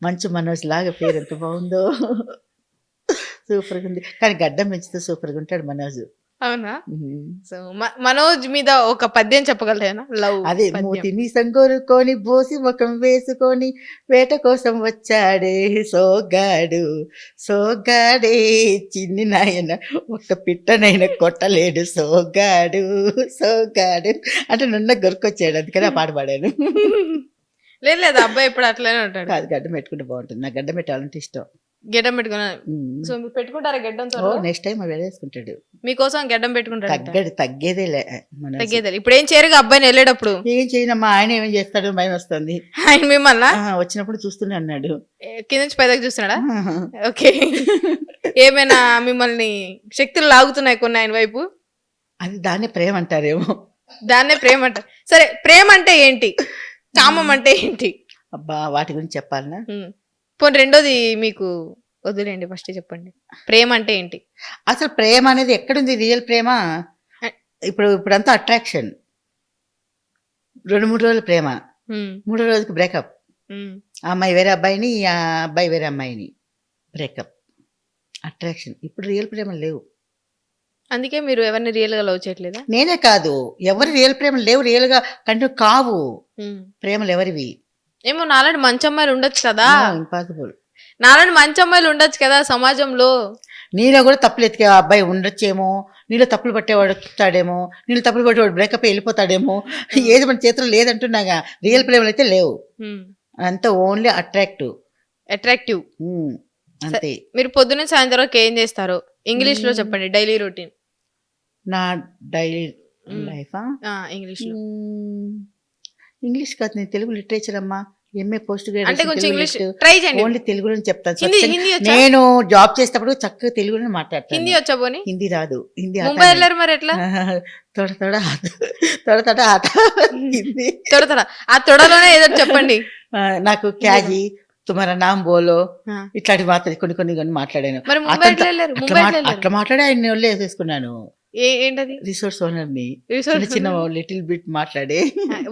మంచు మనోజ్ లాగా పేరు ఎంత బాగుందో. సూపర్ గా ఉంది. కానీ గడ్డం పెంచితే సూపర్ గా ఉంటాడు మనోజ్. అవునా? సో మనోజ్ మీద ఒక పద్యం చెప్పగలరేనా? లవ్ అదే మూతి మీసం కొనుక్కొని బోసి ముఖం వేసుకొని వేట కోసం వచ్చాడే సోగాడు సోగాడే చిన్ని నాయన ఒక్క పిట్టనైనా కొట్టలేడు సోగాడు సోగాడు అంటే నున్న గొరుకొచ్చాడు. అందుకని ఆ పాట పాడాను. లేదు లేదు, అబ్బాయి ఇప్పుడు అట్లనే ఉంటాడు. కాదు గడ్డం పెట్టుకుంటే బాగుంటుంది. నాకు గడ్డం పెట్టాలంటే ఇష్టం. గెడ్డం పెట్టుకున్నారు. సో మీరు పెట్టుకుంటారా గెడ్డంతో? నెక్స్ట్ టైం అవి వేసుకుంటాడు. మీకోసం గెడ్డం పెట్టుకుంటారు. తగ్గేదేలే మన తగ్గేది. ఇప్పుడు ఏం చేయరుగా అబ్బాయిని వెళ్ళేటప్పుడు? ఏం చేయనమ్మా, ఆయన ఏమేం చేస్తాడు భయం వస్తుంది. ఆయన మిమ్మల్ని వచ్చినప్పుడు చూస్తూనే అన్నాడు. కింద నుంచి పైదాకా చూస్తున్నాడా? ఓకే. ఏమైనా మిమ్మల్ని శక్తులు లాగుతున్నాయి కొన్ని ఆయన వైపు? అది దాన్నే ప్రేమ అంటారేమో. దాన్నే ప్రేమ అంట. సరే, ప్రేమ అంటే ఏంటి, కామం అంటే ఏంటి? అబ్బా వాటి గురించి చెప్పాలనా? పోనీ రెండోది మీకు వదిలేండి, ఫస్ట్ చెప్పండి. ప్రేమ అంటే ఏంటి? అసలు ప్రేమ అనేది ఎక్కడుంది? రియల్ ప్రేమ ఇప్పుడంతా అట్రాక్షన్. 2-3 రోజుల ప్రేమ, 3వ రోజుకి బ్రేకప్. ఆ అమ్మాయి వేరే అబ్బాయిని, ఆ అబ్బాయి వేరే అమ్మాయిని, బ్రేకప్, అట్రాక్షన్. ఇప్పుడు రియల్ ప్రేమ లేవు. అందుకే మీరు ఎవరిని రియల్ గా లవ్ చేయట్లేదా? నేనే కాదు, ఎవరి రియల్ ప్రేమలు లేవు, రియల్ గా కంటిన్యూ కావు ప్రేమలు ఎవరివి. ఏమో నాలాంటి మంచి అమ్మాయిలు ఉండొచ్చు కదా. ఇంపాసిబుల్. నాలాంటి మంచి అమ్మాయిలు ఉండొచ్చు కదా సమాజంలో. నీలో కూడా తప్పులు ఎత్తికే అబ్బాయి ఉండొచ్చేమో, నీలో తప్పులు పట్టేవాడు వస్తాడేమో, నీలో తప్పులు పట్టేవాడు బ్రేకప్ వెళ్ళిపోతాడేమో. ఏది మన చేతిలో లేదంటున్నాగా. రియల్ ప్రేమలు అయితే లేవు. అంతా ఓన్లీ అట్రాక్టివ్. అంతే. మీరు పొద్దున్న సాయంత్రం వరకు ఏం చేస్తారు? ఇంగ్లీష్ లో చెప్పండి, డైలీ రొటీన్. నా డైలీ లైఫా? ఇంగ్లీష్ లో. ఇంగ్లీష్ కాదు, నేను తెలుగు లిటరేచర్ అమ్మా. ఎంఏ పోస్ట్ అంటే కొంచెం ఇంగ్లీష్ గ్రాడ్యుయేషన్ ట్రై చేయండి. ఓన్లీ తెలుగులో చెప్తాను హిందీ స్వచ్ఛంగా. హిందీ వచ్చా? నేను జాబ్ చేసేటప్పుడు చక్కగా తెలుగులోనే మాట్లాడతాను. హిందీ వచ్చా పోనీ? హిందీ రాదు. హిందీ ముంబై వెళ్ళారు మరి ఎట్లా? తొడ తొడ తొడ తొడ ఆట హిందీ. తొడ ఆ తొడలోనే ఏదో చెప్పండి. నాకు క్యాజీ తుమారా నామ్ బోలో ఆ. ఇట్లాంటి మాత్రం కొన్ని మాట్లాడాను. మరి ముంబై అతనితో ఎట్లా వెళ్ళారు? అట్లా ముంబై ఎట్లా మాట్లా- వెళ్ళారు? అట్లా మాట్లాడి ఆయన ఒళ్ళే వేసేసుకున్నాను. ఏంటది? రిసోర్స్ ఓనర్ ని Resource చిన్న లిటిల్ బిట్ మాట్లాడి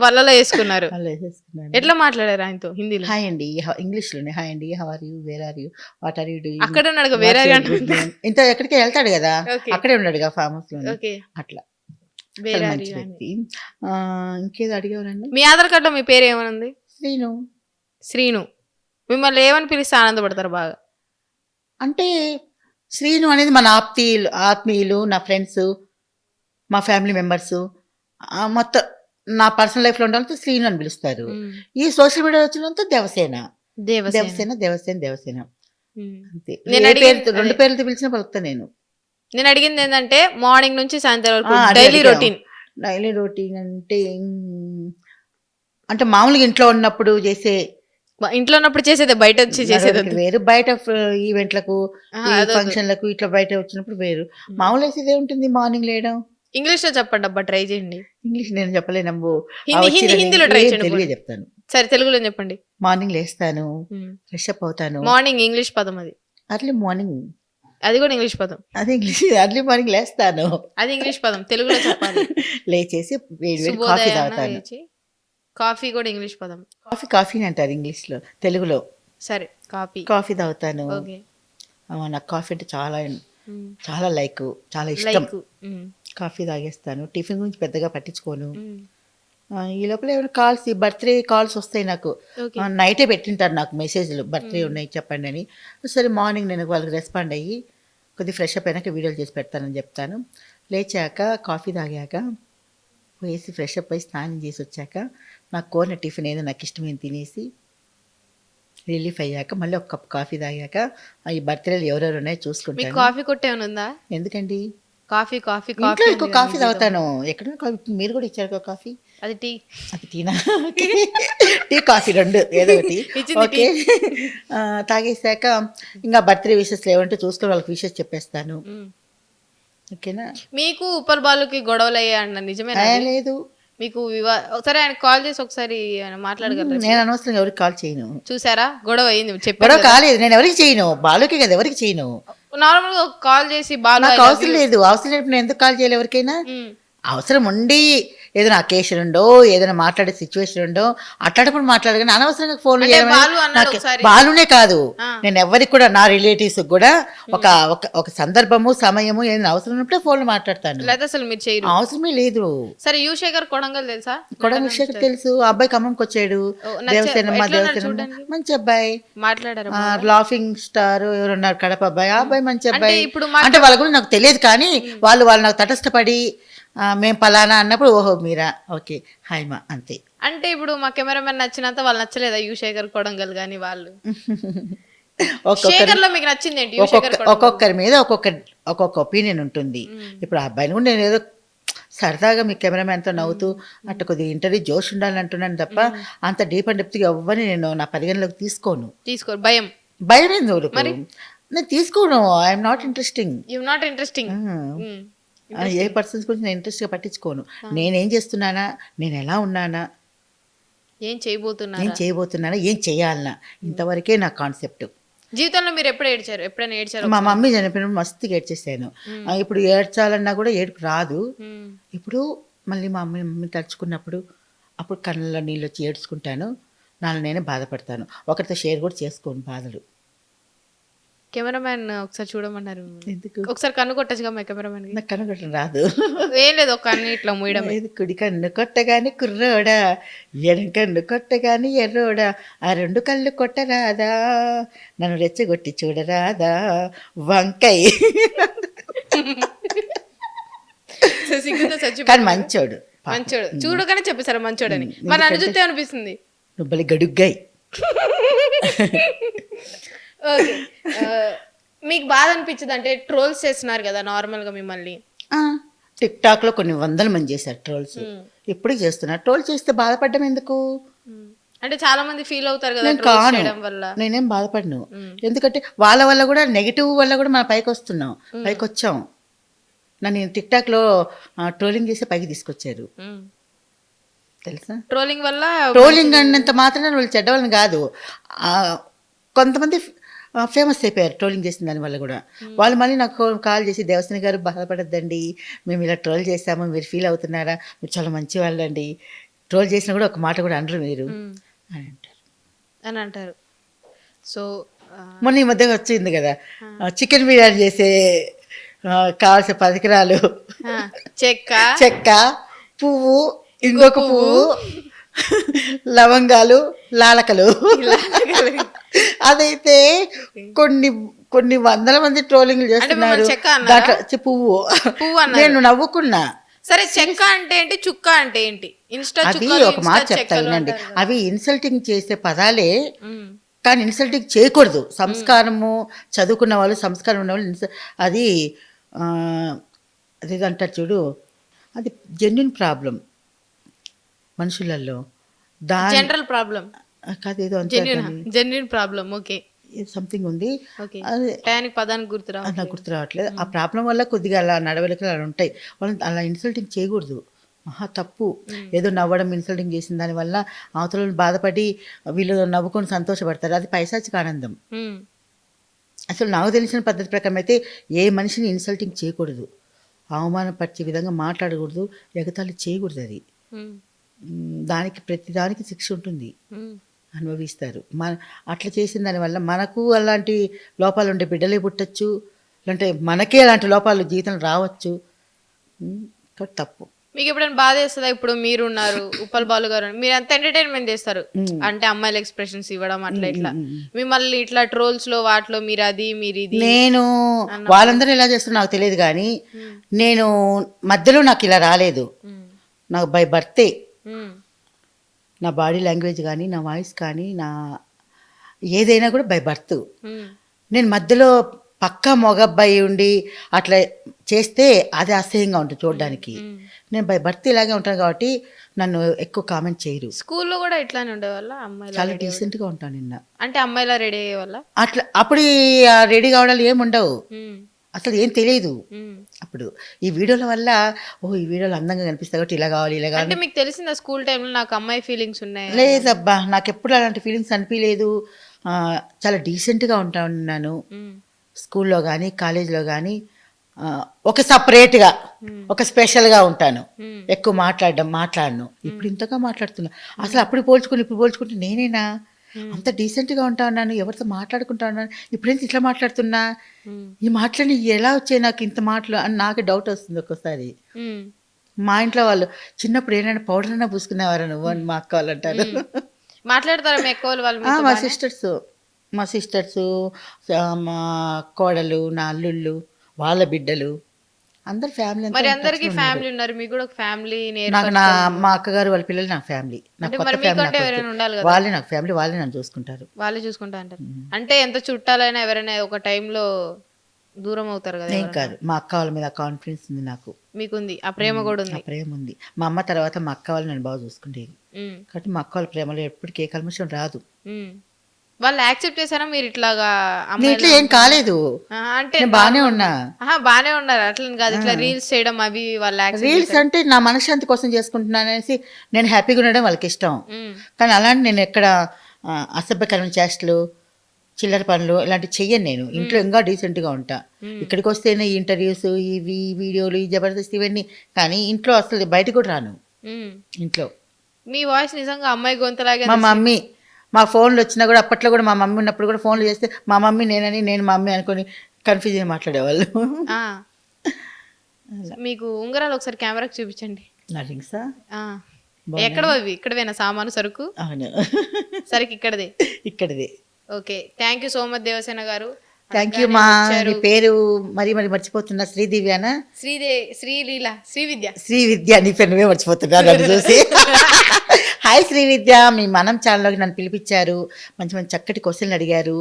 వాళ్ళలో వేసుకున్నారు. అలా వేసేసుకున్నాను. ఎట్లా మాట్లాడారు ఆయనతో హిందీలో? హాయ్ అండి ఇంగ్లీష్ లోనే హాయ్ అండి how are you where are you what are you doing అక్కడ ఉన్నాడు వేరే ఇంత ఎక్కడికి వెళ్తాడు కదా Okay. అక్కడే ఉన్నాడుగా ఫామ్ హౌస్ లో ఓకే అట్లా వేరే చాలా మంచి వ్యక్తి. ఇంకేదో అడిగేవారండి. మీ ఆధార్ కార్డులో మీ పేరు ఏమనుంది? శ్రీను శ్రీను. మిమ్మల్ని ఏమని పిలిస్తే ఆనందపడతారు బాగా? అంటే శ్రీను అనేది మన ఆత్మీయులు నా ఫ్రెండ్స్ మా ఫ్యామిలీ మెంబర్స్ మొత్తం నా పర్సనల్ లైఫ్ లో ఉండాలంటే శ్రీను అని పిలుస్తారు. ఈ సోషల్ మీడియా వచ్చినంత దేవసేన దేవసేన. దేవసేన దేవసేన దేవసేన అంతే. నేను ఏ అడిగిన- పేరుతో- రెండు పేర్లతో పిలిచిన పలుకుతా నేను. నేను అడిగింది ఏంటంటే మార్నింగ్ నుంచి సాయంత్రం వరకు అదే డైలీ అడిగావు. రొటీన్. డైలీ రొటీన్ అంటే మామూలుగా ఇంట్లో ఉన్నప్పుడు చేసే ఇంట్లో ఉన్నప్పుడు చేసేది, బయట వచ్చి చేసేది మరొకటి వేరు, బయట ఈవెంట్లకు ఫంక్షన్లకు ఇట్లా బయట వచ్చినప్పుడు వేరు. మామూలు వేసేదే ఉంటుంది మార్నింగ్ లేయడం. ఇంగ్లీష్ లో చెప్పండి అబ్బా, ట్రై చేయండి. ఇంగ్లీష్ నేను చెప్పలేనమ్ము. హిందీలో ట్రై చేయండి. తెలుగే చెప్తాను. సరే తెలుగులో చెప్పండి. మార్నింగ్ లేస్తాను, ఫ్రెష్ అప్ అవుతాను. మార్నింగ్ ఇంగ్లీష్ పదం అది. అర్లీ మార్నింగ్ అది కూడా ఇంగ్లీష్ పదం. అదే ఇంగ్లీష్. అర్లీ మార్నింగ్ లేస్తాను, అది ఇంగ్లీష్ పదం, తెలుగులో చెప్పాలి. లేచేసి వేడి వేడి కాఫీ శుభోదయాన తాగుతాను. లేచి. కాఫీ కూడా ఇంగ్లీష్ పదం. కాఫీ అంటారు ఇంగ్లీష్ లో, తెలుగులో సరే కాఫీ. కాఫీ తాగుతాను. ఓకే. నాకు కాఫీ అంటే చాలా చాలా చాలా ఇష్టం. లైక్. కాఫీ తాగేస్తాను. టిఫిన్ గురించి పెద్దగా పట్టించుకోను. ఈ లోపల ఏమైనా కాల్స్, బర్త్డే కాల్స్ వస్తాయి నాకు. ఓకే. నైటే పెట్టింటారు నాకు మెసేజ్లు, బర్త్డే ఉన్నాయి చెప్పండి అని. సరే మార్నింగ్ నేను వాళ్ళకి రెస్పాండ్ అయ్యి కొద్దిగా ఫ్రెష్ అప్ అయినాక వీడియోలు చేసి పెడతానని చెప్తాను. లేచాక కాఫీ తాగాక వేసి ఫ్రెష్ అప్ అయ్యి స్నానం చేసి వచ్చాక నాకు కోరిన టిఫిన్ ఏదో నాకు ఇష్టమైన తినేసి రిలీఫ్ అయ్యాక మళ్ళీ ఒక కప్ కాఫీ తాగాక ఈ బర్త్డేలు ఎవరెవరు ఉన్నాయో మీకు చూసుకుంటాను. కాఫీ కొట్టేమైనా ఉందా? ఎందుకండి కాఫీ కాఫీ ఇంట్లో కాఫీ ఎక్కువ కాఫీ తాగుతాను. ఎక్కడ మీరు కూడా ఇచ్చారు కాఫీ? అది టీ. అది టీనా? టీ కాఫీ రెండు ఏదో ఒకటి. ఇచ్చింది ఓకే. తాగేసాక ఇంకా బర్త్డే విషెస్ ఏమంటే చూసుకొని వాళ్ళకి విషెస్ చెప్పేస్తాను. ఓకేనా? మీకు ఉప్పల్ బాలుకి గొడవలు అయ్యాయన్న నిజమేనా? లేదు, మీకు ఒకసారి ఆయన కాల్ చేసి ఒకసారి ఆయన మాట్లాడగలరా? నేను అనవసరంగా ఎవరికి కాల్ చేయను. చూసారా గొడవ అయింది గొడవ చెప్పారు. కాలేదు, నేను ఎవరికి చేయను. బాలుకే కదా, ఎవరికి చేయను. నార్మల్ గా కాల్ చేసి బాలు నాకు అవసరం లేదు. అవసరం లేనప్పుడు నేను ఎందుకు కాల్ చేయాలి ఎవరికైనా? అవసరం ఉండి ఏదైనా అకేషన్ ఉండో ఏదైనా మాట్లాడే సిచ్యువేషన్ ఉండో అట్లాంటప్పుడు మాట్లాడగానే అనవసరంగా ఫోన్ అంటే బాలు అన్నాడు ఒకసారి. బాలునే కాదు, నేను ఎవరికి కూడా నా రిలేటివ్స్ కూడా ఒక సందర్భము సమయము ఏదైనా అవసరం ఉన్నప్పుడే ఫోన్ మాట్లాడతాను. లేదా అసలు మీరు చేయరు? అవసరమే లేదు. సరే యువశేఖర్ కొడంగల్ తెలుసా? కొడంగల్ విషయం తెలుసు. ఆ అబ్బాయి ఖమ్మంకి వచ్చాడు. దేవసేనమ్మ దేవసేనమ్మ మంచి అబ్బాయి, మాట్లాడారు. లాఫింగ్ స్టార్ ఎవరున్నారు కడప అబ్బాయి, ఆ అబ్బాయి మంచి అబ్బాయి. ఇప్పుడు అంటే వాళ్ళ గురించి నాకు తెలియదు కానీ వాళ్ళు నాకు తటస్థపడి మేము పలానా అన్నప్పుడు ఓహో మీరా ఓకే హాయ్ మా అంతే. అంటే ఇప్పుడు మా కెమెరామెన్ నచ్చినంత వాళ్ళు నచ్చలేదా యువశేఖర్ కొడంగల్ గాని వాళ్ళు? శేఖర్ లో మీకు నచ్చింది ఏంటి? ఒక్కొక్కరి మీద ఒక్కొక్క ఒపీనియన్ ఉంటుంది. ఇప్పుడు ఆ అబ్బాయిని కూడా నేను ఏదో సరదాగా మీ కెమెరామెన్తో నవ్వుతూ అట్లా కొద్దిగా ఇంటర్వ్యూ జోష్ ఉండాలని అంటున్నాను తప్ప అంత డీప్ అండ్ డెప్త్గా ఎవ్వరిని నేను నా పరిగణలోకి తీసుకోను. భయం ఎందుకు? నేను తీసుకోను. I'm not interesting. A persons గురించి నేను ఇంట్రెస్ట్గా పట్టించుకోను. నేనేం చేస్తున్నానా, నేను ఎలా ఉన్నానా, ఏం చేయబోతున్నానా, ఏం చేయాలనా, ఇంతవరకే నా కాన్సెప్ట్. జీవితంలో మీరు ఎప్పుడైనా ఏడ్చారు? మా మమ్మీ చనిపోయినప్పుడు మస్తుగా ఏడ్చేసాను. ఇప్పుడు ఏడ్చాలన్నా కూడా ఏడుపు రాదు. ఇప్పుడు మళ్ళీ మా మమ్మీ తలుచుకున్నప్పుడు అప్పుడు కళ్ళలో నీళ్ళు వచ్చి ఏడ్చుకుంటాను. నాలో నేనే బాధపడతాను. ఒకరితో షేర్ కూడా చేసుకోను బాధలు. కెమెరామెన్ ఒకసారి చూడమన్నారు. ఎందుకు? ఒకసారి కన్ను కొట్టచ్చుగా మా కెమెరామెన్. నాకు కన్ను కొట్టడం రాదు. ఏం లేదు, ఒక కన్ను ఇట్లా మూయడం. కుడి కన్ను కొట్టగాని కుర్రోడా, ఎడం కన్ను కొట్టగాని ఎర్రోడా, ఆ రెండు కళ్ళు కొట్టరాదా, నన్ను రెచ్చగొట్టి చూడరాదా వంకై. కానీ మంచోడు చూడగానే చెప్పేశారు మంచోడని. మరి నన్ను చూస్తే అనిపిస్తుంది నువ్వు బలి గడుగ్గాయి. మీకు బాధ అనిపించదు అంటే ట్రోల్స్ చేస్తున్నారు కదా నార్మల్ గా మిమ్మల్ని? టిక్ టాక్ లో కొన్ని వందల మంది చేశారు ట్రోల్స్. ఇప్పుడు చేస్తున్నారు. ట్రోల్ చేస్తే బాధపడ్డం ఎందుకు? అంటే చాలా మంది ఫీల్ అవుతారు కదా నేను trolls కాను చేయడం వల్ల. నేనేం బాధపడను ఎందుకంటే వాళ్ళ వల్ల కూడా నెగిటివ్ వల్ల కూడా మనం పైకి వస్తున్నాం పైకి వచ్చాం నన్ను టిక్ టాక్ లో ట్రోలింగ్ చేసి పైకి తీసుకొచ్చారు తెలుసా ట్రోలింగ్ వల్ల ట్రోలింగ్ అన్నంత మాత్రాన వాళ్ళు చెడ్డవాళ్ళని కాదు కొంతమంది ఫేమస్ అయిపోయారు ట్రోలింగ్ చేసిన దానివల్ల కూడా వాళ్ళు మళ్ళీ నాకు కాల్ చేసి దేవస్థాని గారు బాధపడద్దండి మేము ఇలా ట్రోల్ చేసాము మీరు ఫీల్ అవుతున్నారా మీరు చాలా మంచి వాళ్ళండి ట్రోల్ చేసినా కూడా ఒక మాట కూడా అనరు మీరు అని అంటారు సో మొన్న ఈ మధ్య వచ్చింది కదా చికెన్ బిర్యానీ చేసే కావాల్సిన పరికరాలు చెక్క పువ్వు ఇంకొక పువ్వు లవంగాలు లాలకలు అదైతే కొన్ని వందల మంది ట్రోలింగ్ చేస్తున్నారు దాంట్లో పువ్వు నేను నవ్వుకున్నా. సరే చెక్క అంటే ఏంటి చుక్క అంటే ఏంటి అది ఒక మాట చెప్తా వినండి అవి ఇన్సల్టింగ్ చేసే పదాలే కానీ ఇన్సల్టింగ్ చేయకూడదు సంస్కారము చదువుకున్న వాళ్ళు సంస్కారం ఉన్న వాళ్ళు అది అదేదంటారు చూడు అది జెన్యున్ ప్రాబ్లం మనుషులలో జనరల్ ప్రాబ్లం కాదు ఏదో జెన్యున్ ప్రాబ్లం ఓకే సంథింగ్ ఉంది పదానికి గుర్తు రావట్లేదు ఆ ప్రాబ్లం వల్ల కొద్దిగా అలా నడవలికలు అలా ఉంటాయి వాళ్ళని అలా ఇన్సల్టింగ్ చేయకూడదు మహా తప్పు ఏదో నవ్వడం ఇన్సల్టింగ్ చేసిన దానివల్ల అవతలను బాధపడి వీళ్ళు నవ్వుకొని సంతోషపడతారు అది పైశాచిక ఆనందం అసలు నాకు తెలిసిన పద్ధతి ప్రకారం అయితే ఏ మనిషిని ఇన్సల్టింగ్ చేయకూడదు అవమానపరిచే విధంగా మాట్లాడకూడదు ఎగతాళి చేయకూడదు అది దానికి ప్రతిదానికి శిక్ష ఉంటుంది అనుభవిస్తారు అట్లా చేసిన దానివల్ల మనకు అలాంటి లోపాలు ఉండే బిడ్డలే పుట్టచ్చు అంటే మనకే అలాంటి లోపాలు జీవితంలో రావచ్చు తప్పు. మీకు ఎప్పుడైనా బాధ వేస్తుందా ఇప్పుడు మీరున్నారు ఉప్పల్ బాలు గారు మీరు ఎంత ఎంటర్టైన్మెంట్ చేస్తారు అంటే అమ్మాయిల ఎక్స్ప్రెషన్స్ ఇవ్వడం అట్లా ఇట్లా మిమ్మల్ని ఇట్లా ట్రోల్స్ లో వాటిలో మీరు అది మీరు ఇది నేను వాళ్ళందరూ ఎలా చేస్తారో నాకు తెలియదు కానీ నేను మధ్యలో నాకు ఇలా రాలేదు నాకు బై బర్తే నా బాడీ లాంగ్వేజ్ కానీ నా వాయిస్ కానీ నా ఏదైనా కూడా బై బర్త్ నేను మధ్యలో పక్కా మొగబ్బాయి ఉండి అట్లా చేస్తే అది అసహ్యంగా ఉంటుంది చూడడానికి నేను బై బర్త్ ఇలాగే ఉంటాను కాబట్టి నన్ను ఎక్కువ కామెంట్ చేయరు. స్కూల్లో కూడా ఇట్లానే ఉండేవాళ్ళ అమ్మాయిలు చాలా డీసెంట్గా ఉంటాను నిన్న అంటే అమ్మాయిలా రెడీ అయ్యేవాళ్ళ అట్లా అప్పుడు రెడీ కావడాలు ఏమి ఉండవు అసలు ఏం తెలియదు అప్పుడు ఈ వీడియోల వల్ల ఈ వీడియోలు అందంగా కనిపిస్తాయి కాబట్టి ఇలా కావాలి ఇలా కావాలి అంటే మీకు తెలిసిందా స్కూల్ టైంలో నాకు అమ్మాయి ఫీలింగ్స్ ఉన్నాయి లేదబ్బా నాకు ఎప్పుడు అలాంటి ఫీలింగ్స్ అనిపించలేదు చాలా డీసెంట్గా ఉంటా ఉన్నాను స్కూల్లో కానీ కాలేజీలో కానీ ఒక సపరేట్గా ఒక స్పెషల్గా ఉంటాను ఎక్కువ మాట్లాడను ఇప్పుడు ఇంతగా మాట్లాడుతున్నా అసలు అప్పుడు పోల్చుకుంటే నేనేనా అంత డీసెంట్గా ఉంటా ఉన్నాను ఎవరితో మాట్లాడుకుంటా ఉన్నాను ఇప్పుడేంటి ఇట్లా మాట్లాడుతున్నా ఈ మాటలని ఎలా వచ్చాయి నాకు ఇంత మాటలు అని నాకు డౌట్ వస్తుంది ఒక్కోసారి. మా ఇంట్లో వాళ్ళు చిన్నప్పుడు ఏమైనా పౌడర్ అయినా పూసుకునేవారు నువ్వు అని మా అక్క వాళ్ళు అంటారు. మాట్లాడతారా మీ అక్క వాళ్ళు? మా సిస్టర్స్ మా కోడలు నా అల్లుళ్ళు వాళ్ళ బిడ్డలు అందరు ఫ్యామిలీ. మరి అందరికి ఫ్యామిలీ ఉన్నారు మీకు కూడా ఒక ఫ్యామిలీ నాకు మా అక్కగారు వాళ్ళ పిల్లలు నాకు ఫ్యామిలీ వాళ్ళే నాకు ఫ్యామిలీ వాళ్ళే నన్ను చూసుకుంటారు వాళ్ళే చూసుకుంటా అంటారు. అంటే ఎంత చుట్టాలైనా ఎవరైనా ఒక టైంలో దూరం అవుతారు కదా. ఏం కాదు మా అక్క వాళ్ళ మీద కాన్ఫిడెన్స్ ఉంది నాకు. మీకుంది ఆ ప్రేమ కూడా ఉంది? ప్రేమ ఉంది. మా అమ్మ తర్వాత మా అక్క వాళ్ళు నన్ను బాగా చూసుకుంటేది కాబట్టి మా అక్క వాళ్ళ ప్రేమలో ఎప్పటికీ ఏ కల్మషం రాదు. వాళ్ళు యాక్సెప్ట్ చేశారా మీరు ఇట్లాగా? ఇట్లా ఏం కాలేదు అంటే బానే ఉన్నా. బానే ఉన్నారు అట్లా కాదు ఇట్లా రీల్స్ చేయడం అవి వాళ్ళ రీల్స్ అంటే నా మనశ్శాంతి కోసం చేసుకుంటున్నాను అనేసి నేను హ్యాపీగా ఉండడం వాళ్ళకి ఇష్టం. కానీ అలాంటి నేను ఎక్కడ అసభ్యకరమైన చేష్టలు చిల్లర పనులు ఇలాంటివి చెయ్యను. నేను ఇంట్లో ఇంకా డీసెంట్గా ఉంటా. ఇక్కడికి వస్తేనే ఈ ఇంటర్వ్యూస్ ఇవి వీడియోలు ఈ జబర్దస్త్ ఇవన్నీ కానీ ఇంట్లో అసలు బయట కూడా రాను. ఇంట్లో మీ వాయిస్ నిజంగా అమ్మాయి గొంతులాగే. మా మమ్మీ మా ఫోన్లు వచ్చినా కూడా అప్పట్లో కూడా మా మమ్మీ ఉన్నప్పుడు కూడా ఫోన్లు చేస్తే మా మమ్మీ నేనని నేను మా మమ్మీ అనుకొని కన్ఫ్యూజ్ అయ్యి మాట్లాడేవాళ్ళు. మీకు ఉంగరాలు ఒకసారి కెమెరాకి చూపించండి. నా రింగ్సా? ఎక్కడ అవి? ఇక్కడవేనా సామాను సరుకు? అవును సరుకు ఇక్కడదే. Okay thank you so much Devasena garu. Thank you. మా పేరు మరి మర్చిపోతున్నా. శ్రీదివ్యానా? శ్రీలీల శ్రీ విద్య నీ పేరు నువ్వే మర్చిపోతున్నా నన్ను చూసి. హాయ్ శ్రీవిద్య, మీ మనం ఛానల్లోకి నన్ను పిలిపించారు. మంచి మంచి చక్కటి క్వశ్చన్లు అడిగారు.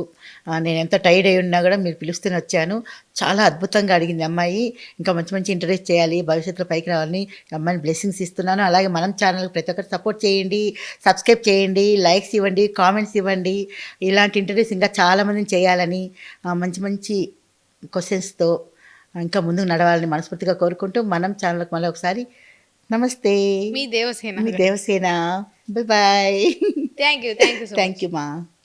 నేను ఎంత టైర్డ్ అయి ఉన్నా కూడా మీరు పిలుస్తూనే వచ్చాను. చాలా అద్భుతంగా అడిగింది అమ్మాయి. ఇంకా మంచి మంచి ఇంటర్వ్యూస్ చేయాలి, భవిష్యత్తులో పైకి రావాలని అమ్మాయిని బ్లెస్సింగ్స్ ఇస్తున్నాను. అలాగే మనం ఛానల్కి ప్రతి ఒక్కరు సపోర్ట్ చేయండి, సబ్స్క్రైబ్ చేయండి, లైక్స్ ఇవ్వండి, కామెంట్స్ ఇవ్వండి. ఇలాంటి ఇంటర్వ్యూస్ ఇంకా చాలామందిని చేయాలని, మంచి మంచి క్వశ్చన్స్తో ఇంకా ముందుకు నడవాలని మనస్ఫూర్తిగా కోరుకుంటూ మనం ఛానల్కి మళ్ళీ ఒకసారి నమస్తే. మీ దేవసేన. మీ Devasena. Bye. Thank you so thank you మా.